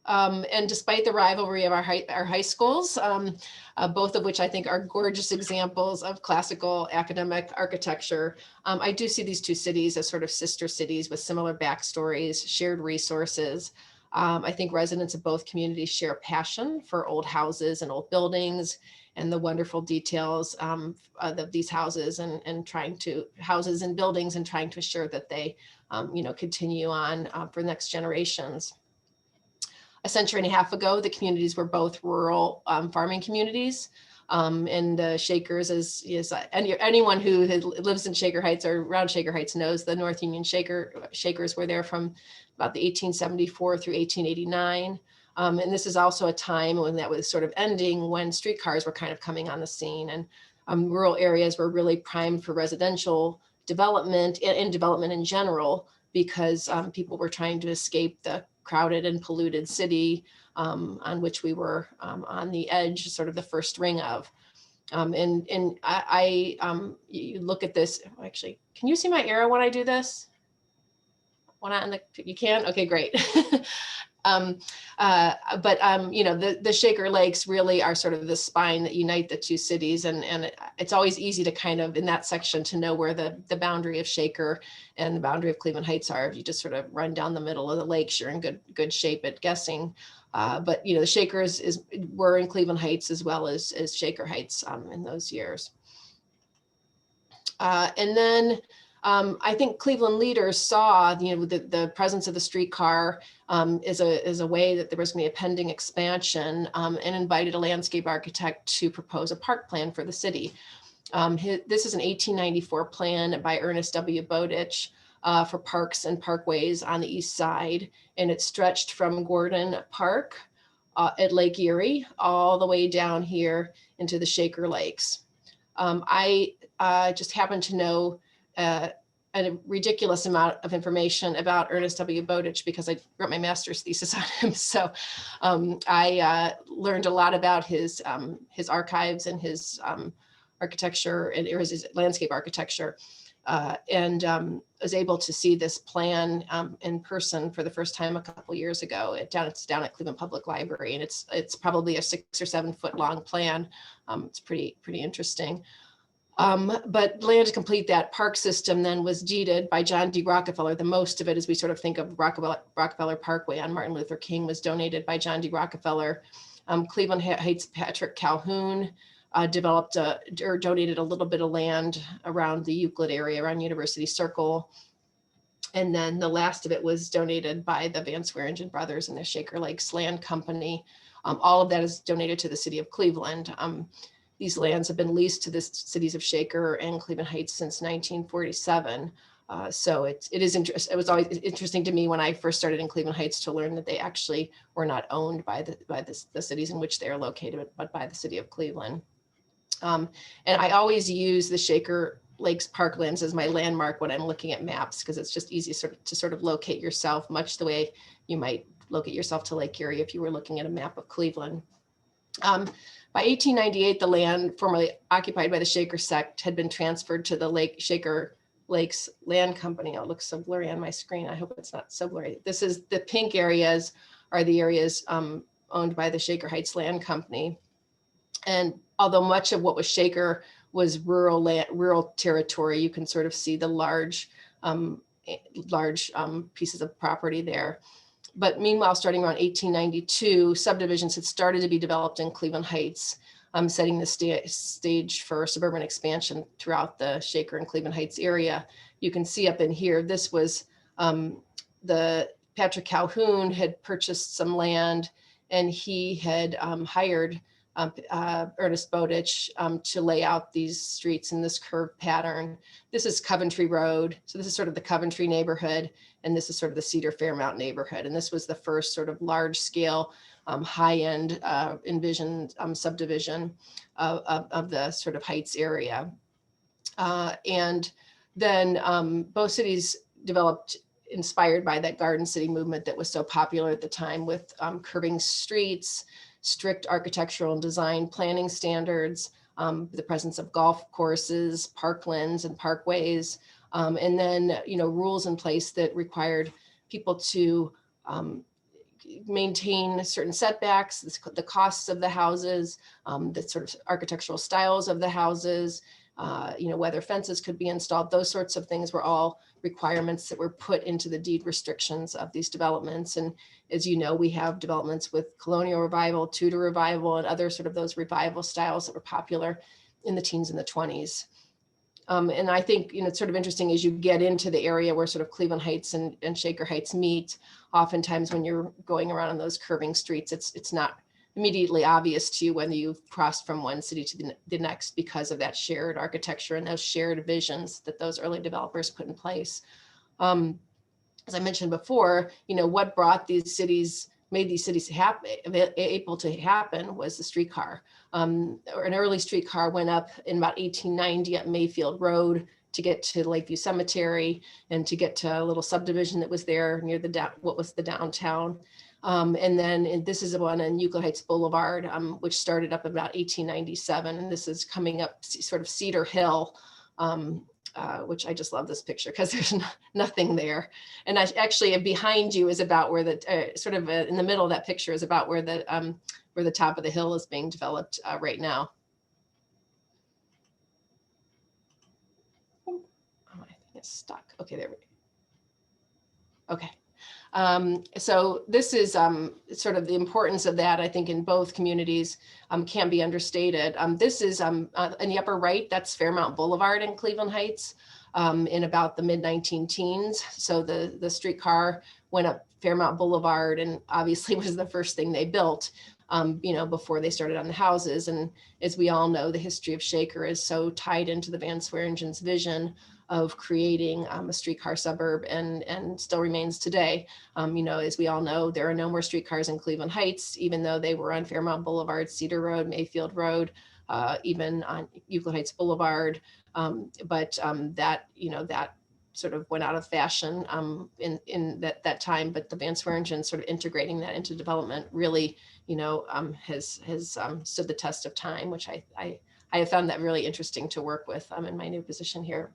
And despite the rivalry of our high schools, both of which I think are gorgeous examples of classical academic architecture, I do see these two cities as sort of sister cities with similar backstories, shared resources. I think residents of both communities share a passion for old houses and old buildings and the wonderful details of these houses and houses and buildings and trying to assure that they, continue on for next generations. A century and a half ago, the communities were both rural farming communities. And Shakers is anyone who lives in Shaker Heights or around Shaker Heights knows the North Union Shakers were there from about the 1874 through 1889. And this is also a time when that was sort of ending, when streetcars were kind of coming on the scene, and rural areas were really primed for residential development and development in general, because people were trying to escape the crowded and polluted city on which we were on the edge, sort of the first ring of. You look at this, actually, can you see my arrow when I do this? You can? Okay, great. The Shaker Lakes really are sort of the spine that unite the two cities. And it's always easy to kind of, in that section, to know where the boundary of Shaker and the boundary of Cleveland Heights are. If you just sort of run down the middle of the lakes, you're in good shape at guessing. But the Shakers were in Cleveland Heights as well as Shaker Heights in those years. And then I think Cleveland leaders saw, the presence of the streetcar as a way that there was going to be a pending expansion, and invited a landscape architect to propose a park plan for the city. This is an 1894 plan by Ernest W. Bowditch for parks and parkways on the east side, and it stretched from Gordon Park at Lake Erie all the way down here into the Shaker Lakes. I just happen to know a ridiculous amount of information about Ernest W. Bowditch because I wrote my master's thesis on him. So I learned a lot about his archives and his architecture and his landscape architecture, and was able to see this plan in person for the first time a couple years ago. It's down at Cleveland Public Library, and it's probably a 6 or 7 foot long plan. It's pretty interesting. But land to complete that park system then was deeded by John D. Rockefeller. The most of it, as we sort of think of Rockefeller Parkway on Martin Luther King, was donated by John D. Rockefeller. Cleveland Heights Patrick Calhoun developed or donated a little bit of land around the Euclid area, around University Circle. And then the last of it was donated by the Van Swearingen brothers and the Shaker Lakes Land Company. All of that is donated to the city of Cleveland. these lands have been leased to the cities of Shaker and Cleveland Heights since 1947. So it was always interesting to me when I first started in Cleveland Heights to learn that they actually were not owned by the cities in which they are located, but by the city of Cleveland. And I always use the Shaker Lakes Parklands as my landmark when I'm looking at maps, because it's just easy to sort of locate yourself, much the way you might locate yourself to Lake Erie if you were looking at a map of Cleveland. By 1898, the land formerly occupied by the Shaker sect had been transferred to the Shaker Lakes Land Company. Oh, it looks so blurry on my screen. I hope it's not so blurry. This is the pink areas are the areas owned by the Shaker Heights Land Company. And although much of what was Shaker was rural territory, you can sort of see the large pieces of property there. But meanwhile, starting around 1892, subdivisions had started to be developed in Cleveland Heights, setting the stage for suburban expansion throughout the Shaker and Cleveland Heights area. You can see up in here, this was the Patrick Calhoun had purchased some land, and he had hired Ernest Bowditch to lay out these streets in this curved pattern. This is Coventry Road. So this is sort of the Coventry neighborhood, and this is sort of the Cedar Fairmount neighborhood. And this was the first sort of large scale, high-end envisioned subdivision of the sort of Heights area. And then both cities developed inspired by that Garden City movement that was so popular at the time, with curving streets, strict architectural and design planning standards, the presence of golf courses, parklands and parkways, and then, rules in place that required people to maintain certain setbacks, the costs of the houses, the sort of architectural styles of the houses, whether fences could be installed. Those sorts of things were all requirements that were put into the deed restrictions of these developments. And as you know, we have developments with colonial revival, Tudor revival, and other sort of those revival styles that were popular in the teens and the 20s. And I think, it's sort of interesting as you get into the area where sort of Cleveland Heights and Shaker Heights meet. Oftentimes when you're going around on those curving streets, it's not immediately obvious to you when you've crossed from one city to the next, because of that shared architecture and those shared visions that those early developers put in place. As I mentioned before, what brought these cities, made these cities able to happen was the streetcar. An early streetcar went up in about 1890 at Mayfield Road to get to Lakeview Cemetery and to get to a little subdivision that was there near what was the downtown. And this is the one on Euclid Heights Boulevard, which started up about 1897. And this is coming up sort of Cedar Hill, which I just love this picture because there's nothing there. And actually behind you is about where the, in the middle of that picture is about where the top of the hill is being developed right now. Oh, I think it's stuck. Okay, there we go. Okay. So this is sort of the importance of that, I think, in both communities can be understated. This is in the upper right, that's Fairmount Boulevard in Cleveland Heights in about the mid-19-teens. So the streetcar went up Fairmount Boulevard and obviously was the first thing they built, before they started on the houses. And as we all know, the history of Shaker is so tied into the Van Sweringen's vision of creating a streetcar suburb and still remains today. As we all know, there are no more streetcars in Cleveland Heights, even though they were on Fairmount Boulevard, Cedar Road, Mayfield Road, even on Euclid Heights Boulevard. But that sort of went out of fashion in that time. But the Van Sweringen sort of integrating that into development really, has stood the test of time, which I have found that really interesting to work with in my new position here.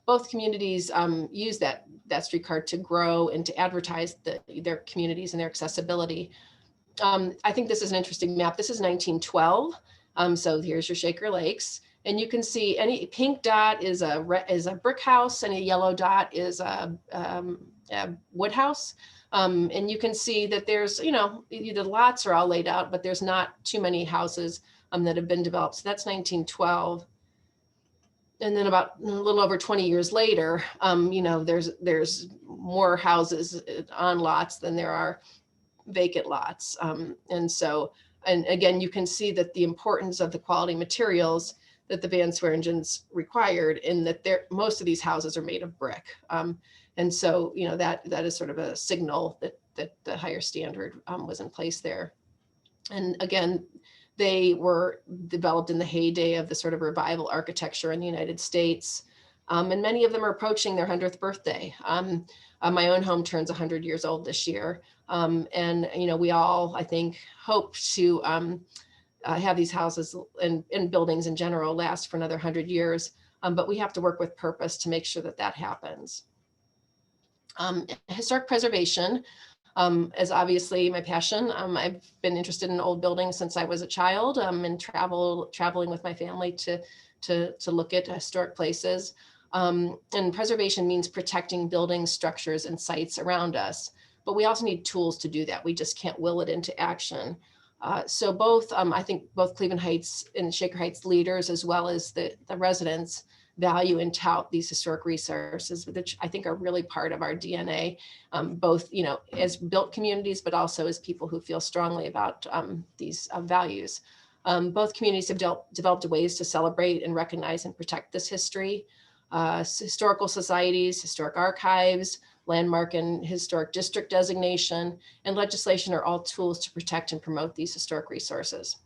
Both communities use that streetcar to grow and to advertise their communities and their accessibility. I think this is an interesting map. This is 1912. So here's your Shaker Lakes. And you can see any pink dot is a brick house and a yellow dot is a wood house. And you can see that there's, the lots are all laid out, but there's not too many houses that have been developed. So that's 1912. And then about a little over 20 years later, there's more houses on lots than there are vacant lots. And so And again, you can see that the importance of the quality materials that the Van Swearingen's required, in that most of these houses are made of brick. And so, you know, that is sort of a signal that the higher standard was in place there. And again, they were developed in the heyday of the sort of revival architecture in the United States. And many of them are approaching their 100th birthday. My own home turns 100 years old this year. And, you know, we all, I think, hope to have these houses and buildings in general last for another 100 years. But we have to work with purpose to make sure that that happens. Historic preservation is obviously my passion. I've been interested in old buildings since I was a child, and traveling with my family to look at historic places. And preservation means protecting buildings, structures, and sites around us. But we also need tools to do that. We just can't will it into action. So both, I think both Cleveland Heights and Shaker Heights leaders, as well as the residents, value and tout these historic resources, which I think are really part of our DNA, both, you know, as built communities, but also as people who feel strongly about these values. Both communities have developed ways to celebrate and recognize and protect this history. Historical societies, historic archives, landmark and historic district designation, and legislation are all tools to protect and promote these historic resources.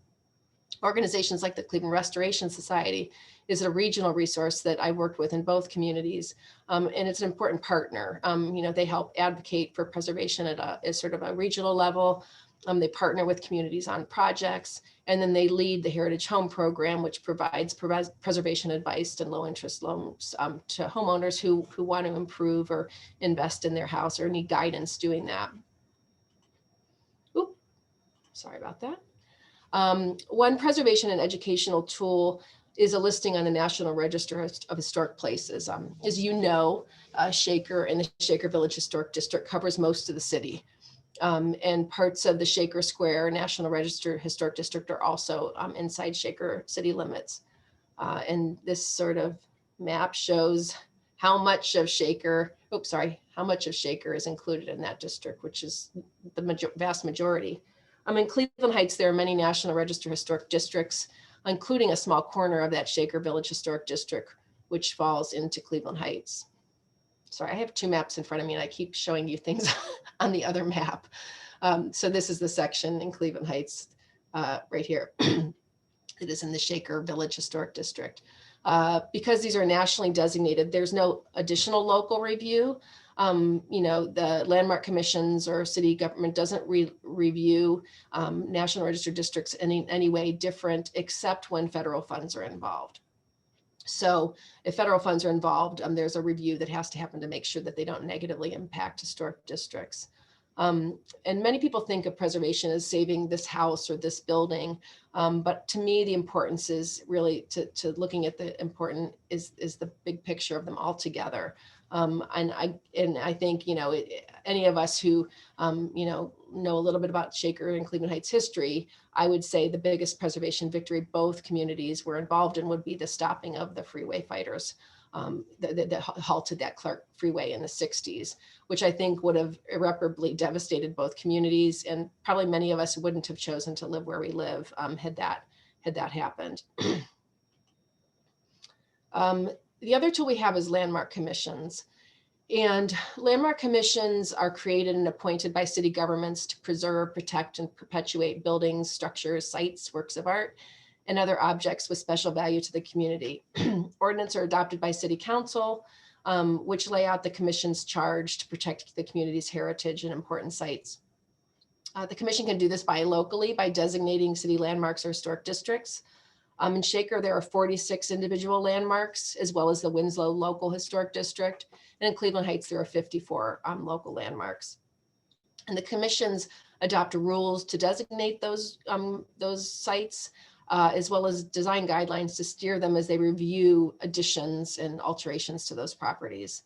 Organizations like the Cleveland Restoration Society is a regional resource that I worked with in both communities, and it's an important partner. You know, they help advocate for preservation at a sort of a regional level. They partner with communities on projects, and then they lead the Heritage Home Program, which provides preservation advice and low interest loans to homeowners who want to improve or invest in their house or need guidance doing that. Oop, sorry about that. One preservation and educational tool is a listing on the National Register of Historic Places. As you know, Shaker and the Shaker Village Historic District covers most of the city. And parts of the Shaker Square National Register Historic District are also inside Shaker city limits. And this sort of map shows how much of Shaker, how much of Shaker is included in that district, which is the vast majority. In Cleveland Heights, there are many National Register Historic Districts, including a small corner of that Shaker Village Historic District, which falls into Cleveland Heights. Sorry, I have two maps in front of me and I keep showing you things on the other map. So this is the section in Cleveland Heights right here. It is in the Shaker Village Historic District. Because these are nationally designated, there's no additional local review. You know, the landmark commissions or city government doesn't review National Register districts in any way different, except when federal funds are involved. So if federal funds are involved, there's a review that has to happen to make sure that they don't negatively impact historic districts. And many people think of preservation as saving this house or this building. But to me, the importance is really to looking at the important is the big picture of them all together. And I think, you know, any of us who, you know a little bit about Shaker and Cleveland Heights history, I would say the biggest preservation victory both communities were involved in would be the stopping of the freeway fighters that halted that Clark Freeway in the 60s, which I think would have irreparably devastated both communities, and probably many of us wouldn't have chosen to live where we live had that happened. The other tool we have is landmark commissions. And landmark commissions are created and appointed by city governments to preserve, protect, and perpetuate buildings, structures, sites, works of art, and other objects with special value to the community. Ordinances are adopted by city council, which lay out the commission's charge to protect the community's heritage and important sites. The commission can do this locally by designating city landmarks or historic districts. In Shaker, there are 46 individual landmarks, as well as the Winslow Local Historic District. And in Cleveland Heights, there are 54 local landmarks. And the commissions adopt rules to designate those sites, as well as design guidelines to steer them as they review additions and alterations to those properties.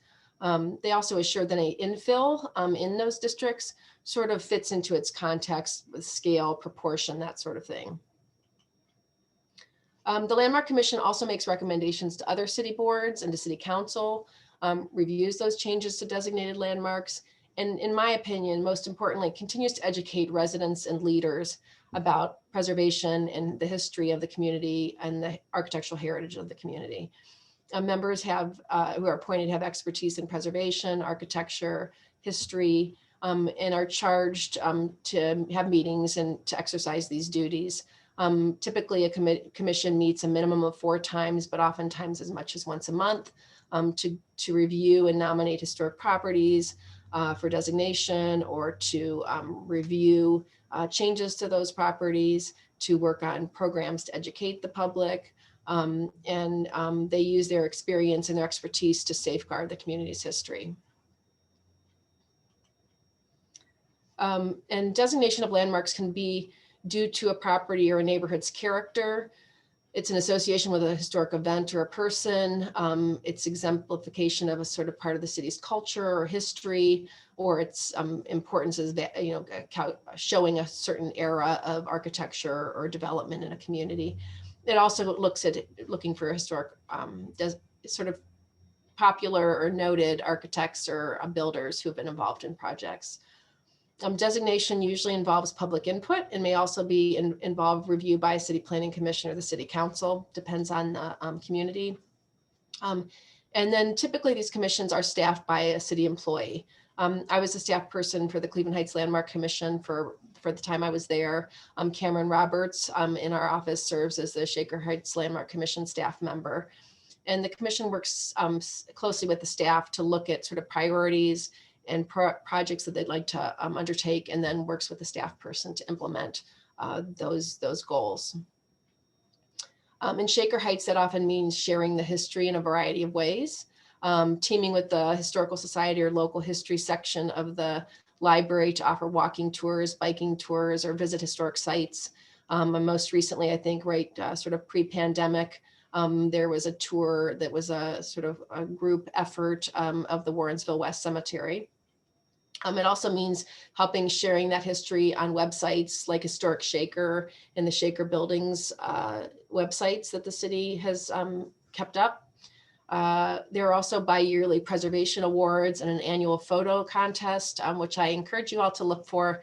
They also assure that any infill in those districts sort of fits into its context with scale, proportion, that sort of thing. The Landmark Commission also makes recommendations to other city boards and to city council, reviews those changes to designated landmarks, and in my opinion, most importantly, continues to educate residents and leaders about preservation and the history of the community and the architectural heritage of the community. Members who are appointed have expertise in preservation, architecture, history, and are charged to have meetings and to exercise these duties. Typically, a commission meets a minimum of 4 times, but oftentimes as much as once a month to review and nominate historic properties for designation, or to review changes to those properties, to work on programs to educate the public. They use their experience and their expertise to safeguard the community's history. And designation of landmarks can be due to a property or a neighborhood's character. It's an association with a historic event or a person. It's exemplification of a sort of part of the city's culture or history, or its importance is that, showing a certain era of architecture or development in a community. It also looks at looking for historic, sort of popular or noted architects or builders who have been involved in projects. Designation usually involves public input and may also be involve review by a city planning commission or the city council, depends on the community. And then typically these commissions are staffed by a city employee. I was a staff person for the Cleveland Heights Landmark Commission for the time I was there. Cameron Roberts in our office serves as the Shaker Heights Landmark Commission staff member. And the commission works closely with the staff to look at sort of priorities and projects that they'd like to undertake, and then works with the staff person to implement those goals. In Shaker Heights, that often means sharing the history in a variety of ways, teaming with the Historical Society or local history section of the library to offer walking tours, biking tours, or visit historic sites. And most recently, I think, sort of pre-pandemic, there was a tour that was a sort of a group effort of the Warrensville West Cemetery. It also means helping sharing that history on websites like Historic Shaker and the Shaker Buildings websites that the city has kept up. There are also bi-yearly preservation awards and an annual photo contest, which I encourage you all to look for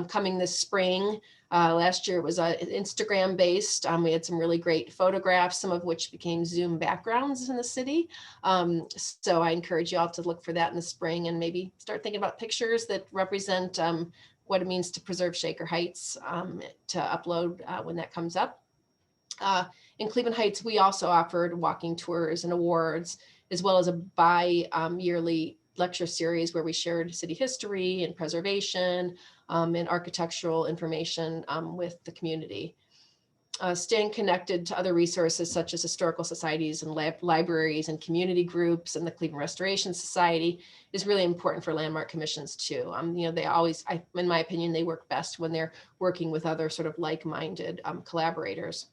coming this spring. Last year it was Instagram based. We had some really great photographs, some of which became Zoom backgrounds in the city. So I encourage you all to look for that in the spring and maybe start thinking about pictures that represent what it means to preserve Shaker Heights to upload when that comes up. In Cleveland Heights, we also offered walking tours and awards, as well as a bi-yearly lecture series where we shared city history and preservation and architectural information with the community. Staying connected to other resources such as historical societies and libraries and community groups and the Cleveland Restoration Society is really important for landmark commissions too. They always, in my opinion, they work best when they're working with other sort of like-minded collaborators.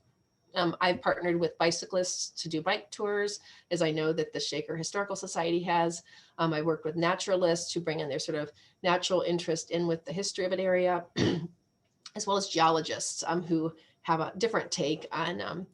I've partnered with bicyclists to do bike tours, as I know that the Shaker Historical Society has. I worked with naturalists who bring in their sort of natural interest in with the history of an area, as well as geologists who have a different take on,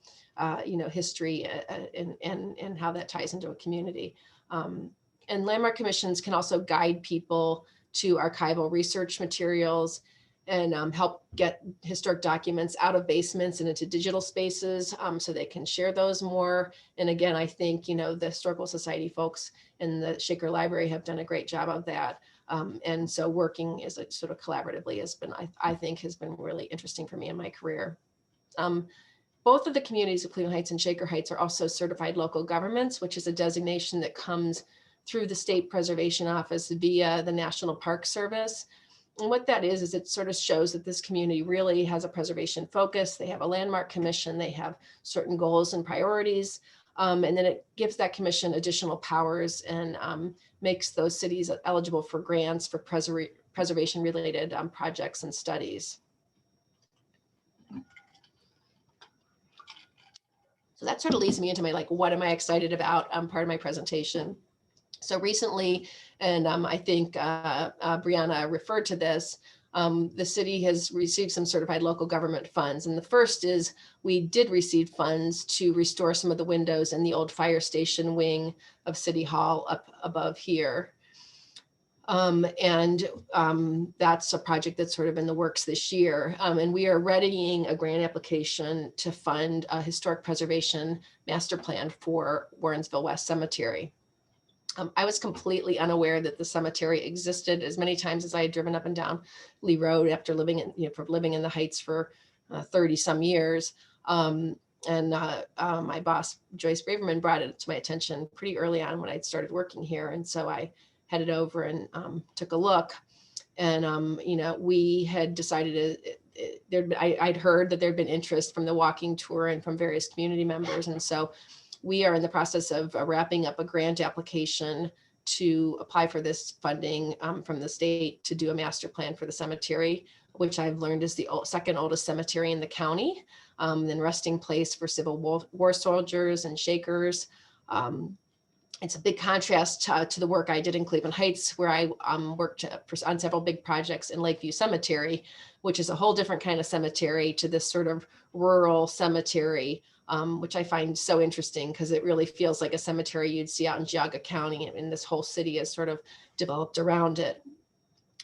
history and how that ties into a community. And landmark commissions can also guide people to archival research materials and help get historic documents out of basements and into digital spaces so they can share those more. And again, I think, the Historical Society folks in the Shaker Library have done a great job of that. And so working as a sort of collaboratively has been, I think has been really interesting for me in my career. Both of the communities of Cleveland Heights and Shaker Heights are also certified local governments, which is a designation that comes through the State Preservation Office via the National Park Service. And what that is it sort of shows that this community really has a preservation focus. They have a landmark commission, they have certain goals and priorities, and then it gives that commission additional powers and makes those cities eligible for grants for preservation related projects and studies. So that sort of leads me into my, what am I excited about part of my presentation. So recently, and I think Brianna referred to this, the city has received some certified local government funds. And the first is we did receive funds to restore some of the windows in the old fire station wing of City Hall up above here. That's a project that's sort of in the works this year. And we are readying a grant application to fund a historic preservation master plan for Warrensville West Cemetery. I was completely unaware that the cemetery existed as many times as I had driven up and down Lee Road after living in the Heights for 30 some years. My boss, Joyce Braverman, brought it to my attention pretty early on when I'd started working here. And so I headed over and took a look. And, we had decided I'd heard that there'd been interest from the walking tour and from various community members. And so we are in the process of wrapping up a grant application to apply for this funding from the state to do a master plan for the cemetery, which I've learned is the second oldest cemetery in the county, and resting place for Civil War soldiers and Shakers. It's a big contrast to the work I did in Cleveland Heights, where I worked on several big projects in Lakeview Cemetery, which is a whole different kind of cemetery, to this sort of rural cemetery, which I find so interesting because it really feels like a cemetery you'd see out in Geauga County, and this whole city is sort of developed around it.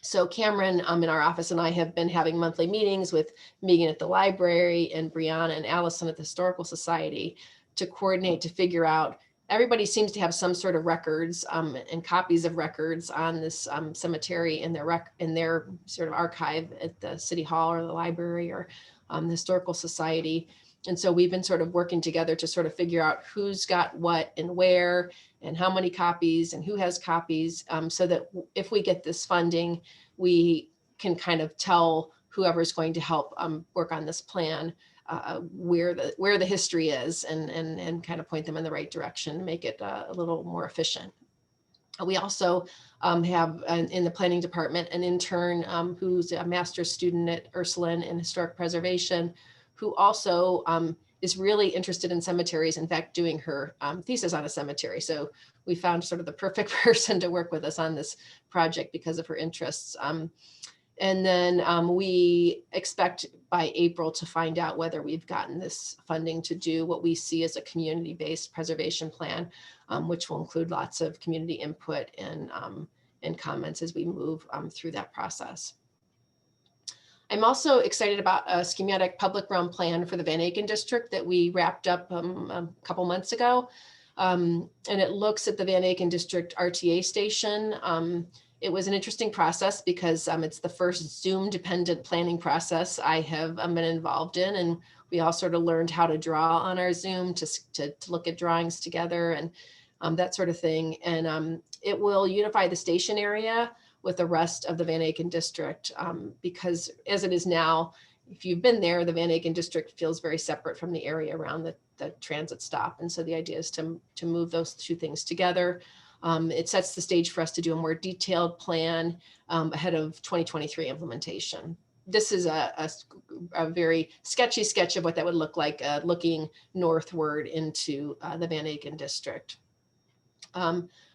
So Cameron in our office and I have been having monthly meetings with Megan at the library and Brianna and Allison at the Historical Society to coordinate, to figure out. Everybody seems to have some sort of records and copies of records on this cemetery in their sort of archive at the City Hall or the library or the Historical Society. And so we've been sort of working together to sort of figure out who's got what and where and how many copies and who has copies, so that if we get this funding, we can kind of tell whoever's going to help work on this plan where the history is, and kind of point them in the right direction, make it a little more efficient. We also have in the planning department an intern who's a master's student at Ursuline in historic preservation, who also is really interested in cemeteries, in fact, doing her thesis on a cemetery. So we found sort of the perfect person to work with us on this project because of her interests. And then we expect by April to find out whether we've gotten this funding to do what we see as a community-based preservation plan, which will include lots of community input and comments as we move through that process. I'm also excited about a schematic public realm plan for the Van Aken district that we wrapped up a couple months ago. And it looks at the Van Aken district RTA station. It was an interesting process because it's the first Zoom dependent planning process I have been involved in. And we all sort of learned how to draw on our Zoom to look at drawings together and that sort of thing. And it will unify the station area with the rest of the Van Aken district, because as it is now, if you've been there, the Van Aken district feels very separate from the area around the transit stop. And so the idea is to move those two things together. It sets the stage for us to do a more detailed plan ahead of 2023 implementation. This is a very sketchy sketch of what that would look like looking northward into the Van Aken district.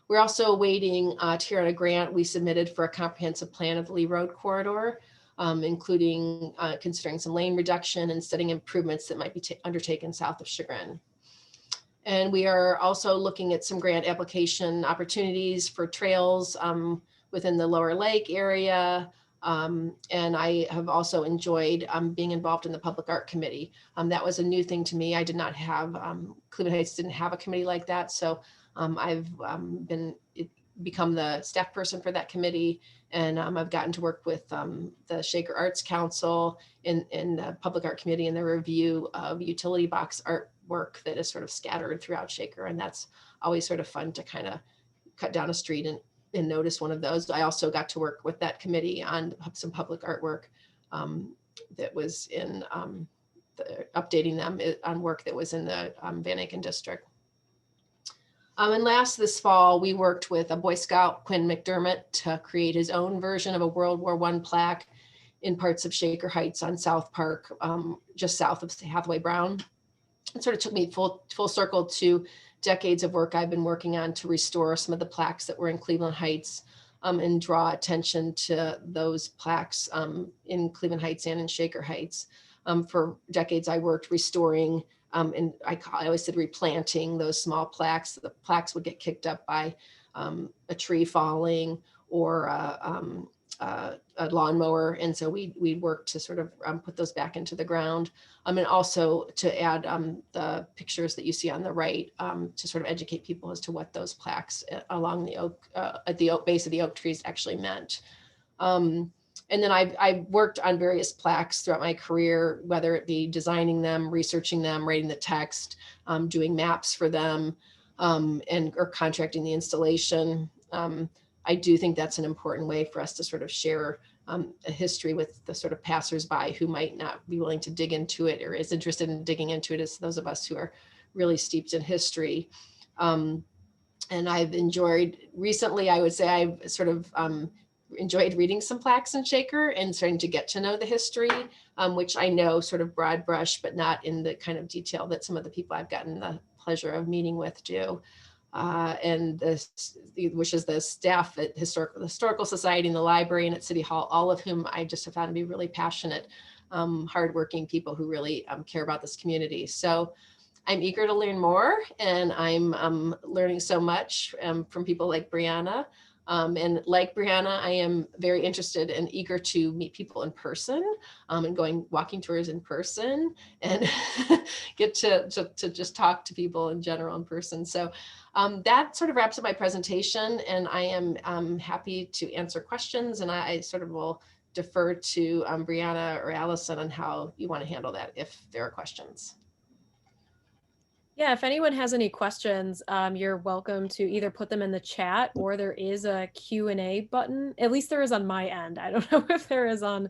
We're also waiting to hear on a grant we submitted for a comprehensive plan of the Lee Road corridor, including considering some lane reduction and setting improvements that might be undertaken south of Chagrin. And we are also looking at some grant application opportunities for trails within the Lower Lake area. And I have also enjoyed being involved in the Public Art Committee. That was a new thing to me. I did not have, Cleveland Heights didn't have a committee like that. So I've become the staff person for that committee, and I've gotten to work with the Shaker Arts Council in the Public Art Committee in the review of utility box artwork that is sort of scattered throughout Shaker, and that's always sort of fun to kind of cut down a street and notice one of those. I also got to work with that committee on some public artwork that was in updating them on work that was in the Van Aken district. And last this fall, we worked with a Boy Scout, Quinn McDermott, to create his own version of a World War I plaque in parts of Shaker Heights on South Park, just south of Hathaway Brown. It sort of took me full circle to decades of work I've been working on to restore some of the plaques that were in Cleveland Heights and draw attention to those plaques in Cleveland Heights and in Shaker Heights. For decades, I worked restoring and I always said replanting those small plaques. The plaques would get kicked up by a tree falling or a lawnmower. And so we work to sort of put those back into the ground. And also to add the pictures that you see on the right to sort of educate people as to what those plaques along the oak, at the base of the oak trees actually meant. And then I've worked on various plaques throughout my career, whether it be designing them, researching them, writing the text, doing maps for them, or contracting the installation. I do think that's an important way for us to sort of share a history with the sort of passersby who might not be willing to dig into it or is interested in digging into it as those of us who are really steeped in history. And I've enjoyed recently, I would say I've sort of enjoyed reading some plaques in Shaker and starting to get to know the history, which I know sort of broad brush, but not in the kind of detail that some of the people I've gotten the pleasure of meeting with do. And this, which is the staff at Historical Society and the library and at City Hall, all of whom I just have found to be really passionate, hardworking people who really care about this community. So I'm eager to learn more, and I'm learning so much from people like Brianna. And like Brianna, I am very interested and eager to meet people in person and walking tours in person and get to just talk to people in general in person. So that sort of wraps up my presentation, and I am happy to answer questions, and I sort of will defer to Brianna or Allison on how you want to handle that if there are questions. Yeah, if anyone has any questions, you're welcome to either put them in the chat, or there is a Q&A button. At least there is on my end. I don't know if there is on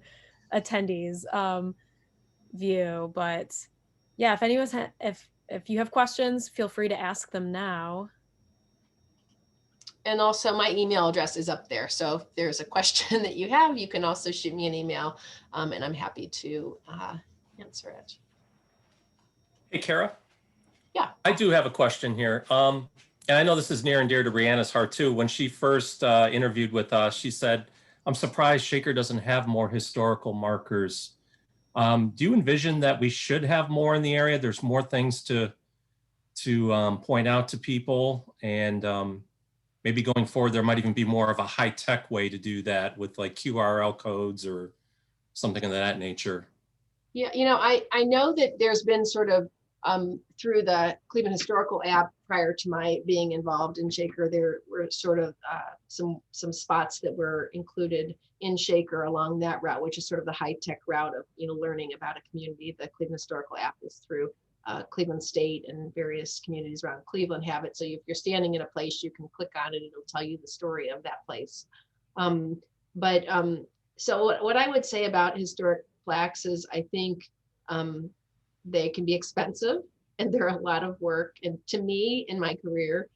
attendees view, but yeah, if anyone's if you have questions, feel free to ask them now. And also my email address is up there. So if there's a question that you have, you can also shoot me an email, and I'm happy to answer it. Hey, Kara. Yeah. I do have a question here. And I know this is near and dear to Brianna's heart too. When she first interviewed with us, she said, I'm surprised Shaker doesn't have more historical markers. Do you envision that we should have more in the area? There's more things to point out to people, and maybe going forward, there might even be more of a high-tech way to do that with like QRL codes or something of that nature. Yeah, I know that there's been sort of through the Cleveland Historical app prior to my being involved in Shaker, there were sort of some spots that were included in Shaker along that route, which is sort of the high-tech route of learning about a community. The Cleveland Historical app is through Cleveland State, and various communities around Cleveland have it. So if you're standing in a place, you can click on it, it'll tell you the story of that place. So what I would say about historic plaques is I think they can be expensive, and they're a lot of work. And to me, in my career,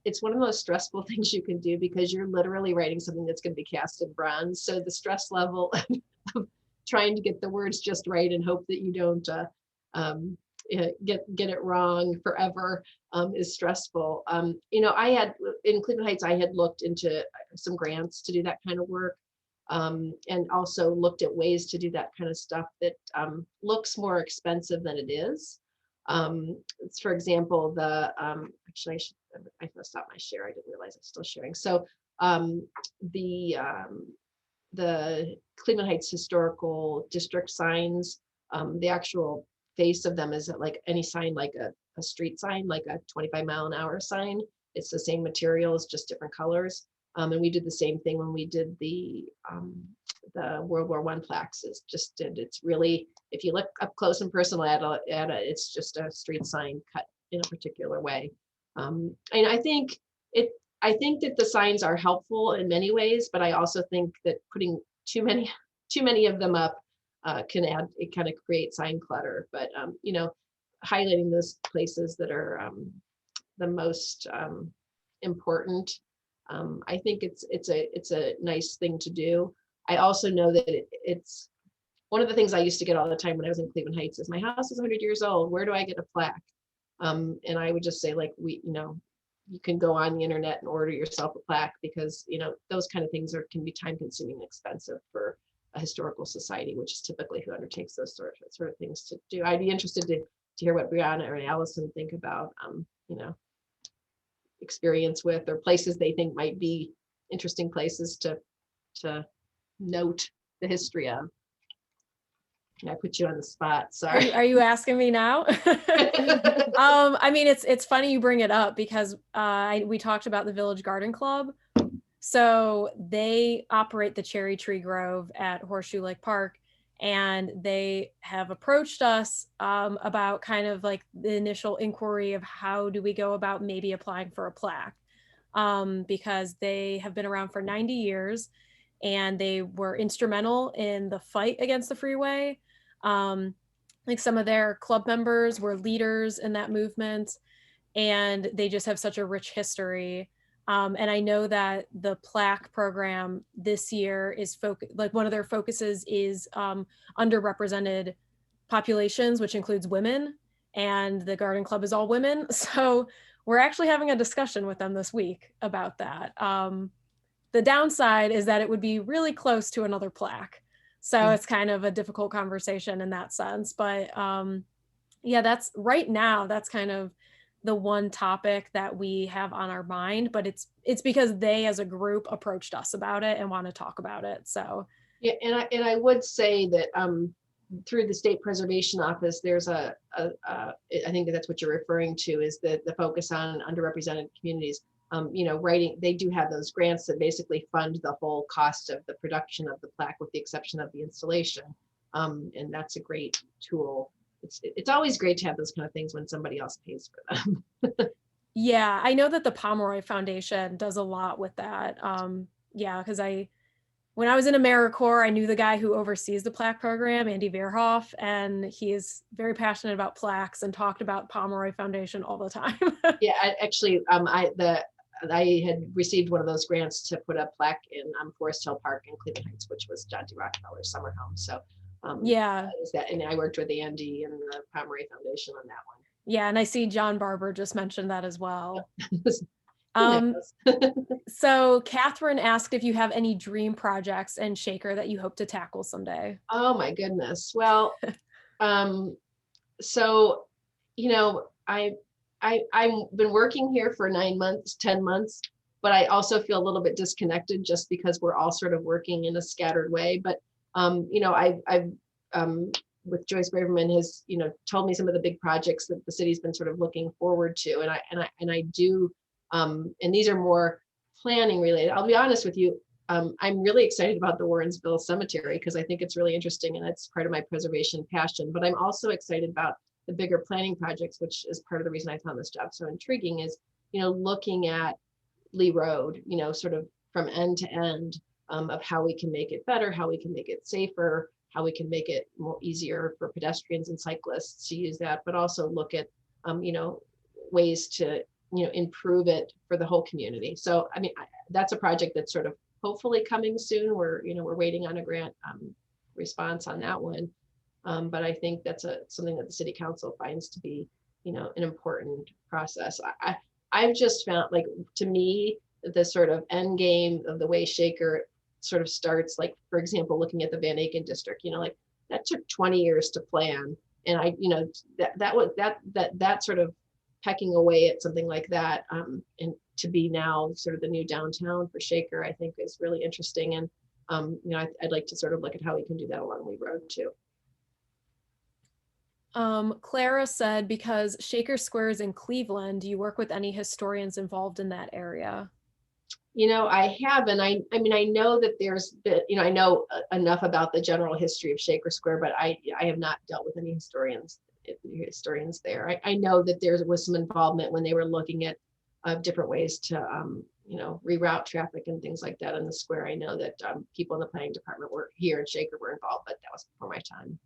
it's one of the most stressful things you can do, because you're literally writing something that's going to be cast in bronze. So the stress level of trying to get the words just right and hope that you don't get it wrong forever is stressful. I had in Cleveland Heights, I had looked into some grants to do that kind of work. And also looked at ways to do that kind of stuff that looks more expensive than it is. For example, actually I must stop my share. I didn't realize I'm still sharing. So the Cleveland Heights Historical District signs, the actual face of them is like any sign, like a street sign, like a 25-mile-an-hour sign. It's the same materials, just different colors. And we did the same thing when we did the World War I plaques. It's really, if you look up close and personal at it, it's just a street sign cut in a particular way. And I think that the signs are helpful in many ways, but I also think that putting too many of them up it kind of create sign clutter. But highlighting those places that are the most important, I think it's a nice thing to do. I also know that it's one of the things I used to get all the time when I was in Cleveland Heights is, my house is 100 years old. Where do I get a plaque? And I would just say, like, you can go on the internet and order yourself a plaque, because those kind of things can be time consuming and expensive for a historical society, which is typically who undertakes those sort of things to do. I'd be interested to hear what Brianna or Allison think about experience with, or places they think might be interesting places to note the history of. I put you on the spot, sorry. Are you asking me now? I mean, it's funny you bring it up because we talked about the Village Garden Club. So they operate the Cherry Tree Grove at Horseshoe Lake Park, and they have approached us about kind of like the initial inquiry of how do we go about maybe applying for a plaque, because they have been around for 90 years and they were instrumental in the fight against the freeway. Like some of their club members were leaders in that movement, and they just have such a rich history. And I know that the plaque program this year is like one of their focuses is underrepresented populations, which includes women, and the garden club is all women. So we're actually having a discussion with them this week about that. The downside is that it would be really close to another plaque. So it's kind of a difficult conversation in that sense. But yeah, that's right now, that's kind of the one topic that we have on our mind, but it's because they as a group approached us about it and want to talk about it. So yeah, and I would say that through the State Preservation Office, there's I think that's what you're referring to, is the focus on underrepresented communities. They do have those grants that basically fund the whole cost of the production of the plaque, with the exception of the installation. And that's a great tool. It's always great to have those kind of things when somebody else pays for them. yeah, I know that the Pomeroy Foundation does a lot with that. Yeah, because when I was in AmeriCorps, I knew the guy who oversees the plaque program, Andy Verhoff, and he is very passionate about plaques and talked about Pomeroy Foundation all the time. Yeah, I had received one of those grants to put a plaque in Forest Hill Park in Cleveland Heights, which was John D. Rockefeller's summer home. So yeah, and I worked with Andy and the Pomeroy Foundation on that one. Yeah, and I see John Barber just mentioned that as well. Yep. So Catherine asked if you have any dream projects in Shaker that you hope to tackle someday. Oh my goodness. Well, so I've been working here for 9 months, 10 months, but I also feel a little bit disconnected just because we're all sort of working in a scattered way. But I've with Joyce Braverman has told me some of the big projects that the city's been sort of looking forward to, and I do, and these are more planning related. I'll be honest with you, I'm really excited about the Warrensville Cemetery because I think it's really interesting and it's part of my preservation passion. But I'm also excited about the bigger planning projects, which is part of the reason I found this job so intriguing, is looking at Lee Road, sort of from end to end, of how we can make it better, how we can make it safer, how we can make it more easier for pedestrians and cyclists to use that, but also look at ways to improve it for the whole community. So I mean, that's a project that's sort of hopefully coming soon. We're waiting on a grant response on that one. But I think that's something that the city council finds to be, an important process. I've just found, like, to me, the sort of end game of the way Shaker sort of starts, like, for example, looking at the Van Aken district, like that took 20 years to plan. And that sort of pecking away at something like that, and to be now sort of the new downtown for Shaker, I think is really interesting. And, I'd like to sort of look at how we can do that along Lee Road too. Clara said, because Shaker Square is in Cleveland, do you work with any historians involved in that area? I have, and I mean, I know that there's been, I know enough about the general history of Shaker Square, but I have not dealt with any historians there. I know that there was some involvement when they were looking at different ways to, reroute traffic and things like that in the square. I know that people in the planning department were here in Shaker were involved, but that was before my time.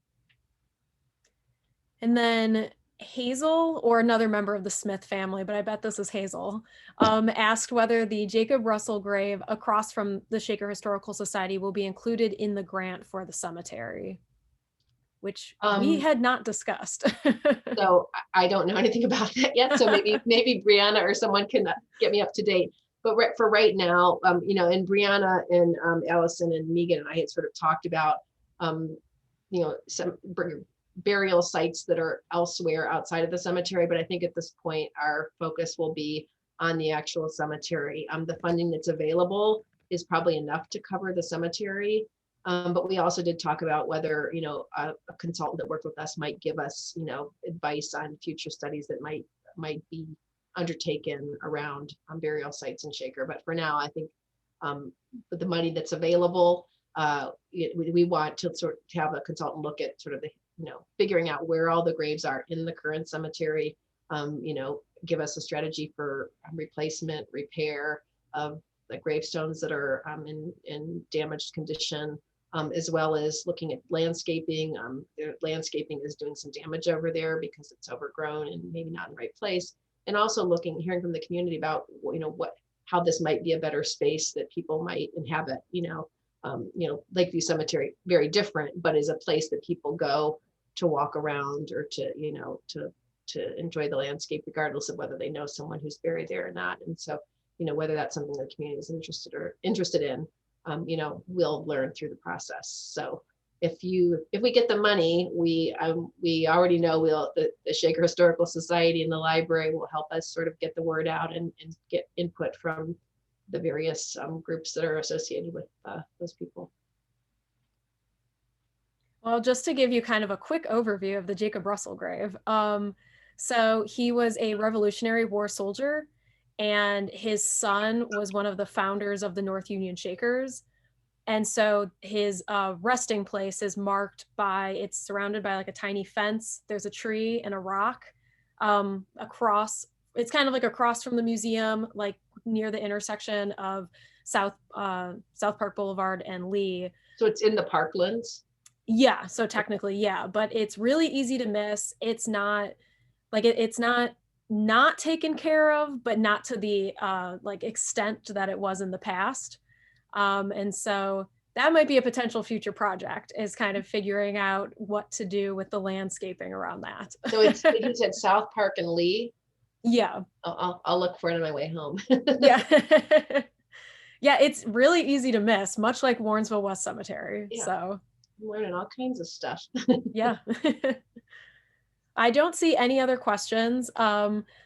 And then Hazel, or another member of the Smith family, but I bet this is Hazel, asked whether the Jacob Russell grave across from the Shaker Historical Society will be included in the grant for the cemetery, which we had not discussed. So I don't know anything about that yet. So maybe Brianna or someone can get me up to date. But for right now, and Brianna and Allison and Megan and I had sort of talked about, some burial sites that are elsewhere outside of the cemetery. But I think at this point, our focus will be on the actual cemetery. The funding that's available is probably enough to cover the cemetery. But we also did talk about whether, you know, a consultant that worked with us might give us, you know, advice on future studies that might be undertaken around burial sites in Shaker. But for now, I think with the money that's available, we want to sort of have a consultant look at sort of the, you know, figuring out where all the graves are in the current cemetery, you know, give us a strategy for replacement, repair of the gravestones that are in damaged condition, as well as looking at landscaping. The landscaping is doing some damage over there because it's overgrown and maybe not in the right place. And also hearing from the community about, you know, how this might be a better space that people might inhabit. You know, Lakeview Cemetery, very different, but is a place that people go to walk around or to, you know, to enjoy the landscape, regardless of whether they know someone who's buried there or not. And so, you know, whether that's something the community is interested in, you know, we'll learn through the process. So if we get the money, we already know the Shaker Historical Society and the library will help us sort of get the word out and get input from the various groups that are associated with those people. Well, just to give you kind of a quick overview of the Jacob Russell grave. So he was a Revolutionary War soldier, and his son was one of the founders of the North Union Shakers. And so his resting place is marked by, it's surrounded by like a tiny fence. There's a tree and a rock across. It's kind of like across from the museum, like near the intersection of South Park Boulevard and Lee. So it's in the parklands? Yeah, so technically, yeah, but it's really easy to miss. It's not like it's not taken care of, but not to the like extent that it was in the past. And so that might be a potential future project, is kind of figuring out what to do with the landscaping around that. So it's, you said South Park and Lee? Yeah. I'll look for it on my way home. Yeah. Yeah, it's really easy to miss, much like Warrensville West Cemetery. Yeah. So I'm learning all kinds of stuff. yeah. I don't see any other questions.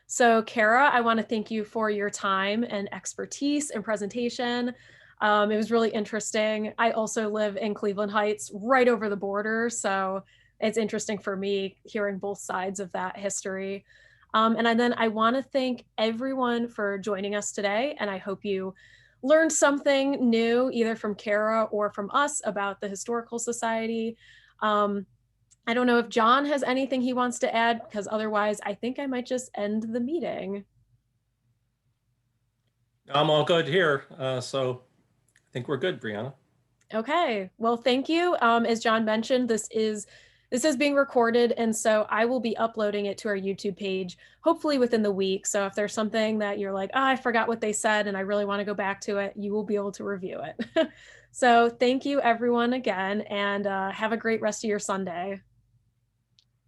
So Kara, I want to thank you for your time and expertise and presentation. It was really interesting. I also live in Cleveland Heights, right over the border. So it's interesting for me hearing both sides of that history. And then I want to thank everyone for joining us today. And I hope you learned something new, either from Kara or from us, about the Historical Society. I don't know if John has anything he wants to add, because otherwise I think I might just end the meeting. I'm all good here. So I think we're good, Brianna. Okay, well, thank you. As John mentioned, this is being recorded, and so I will be uploading it to our YouTube page, hopefully within the week. So if there's something that you're like, oh, I forgot what they said and I really want to go back to it, you will be able to review it. So thank you everyone again, and have a great rest of your Sunday.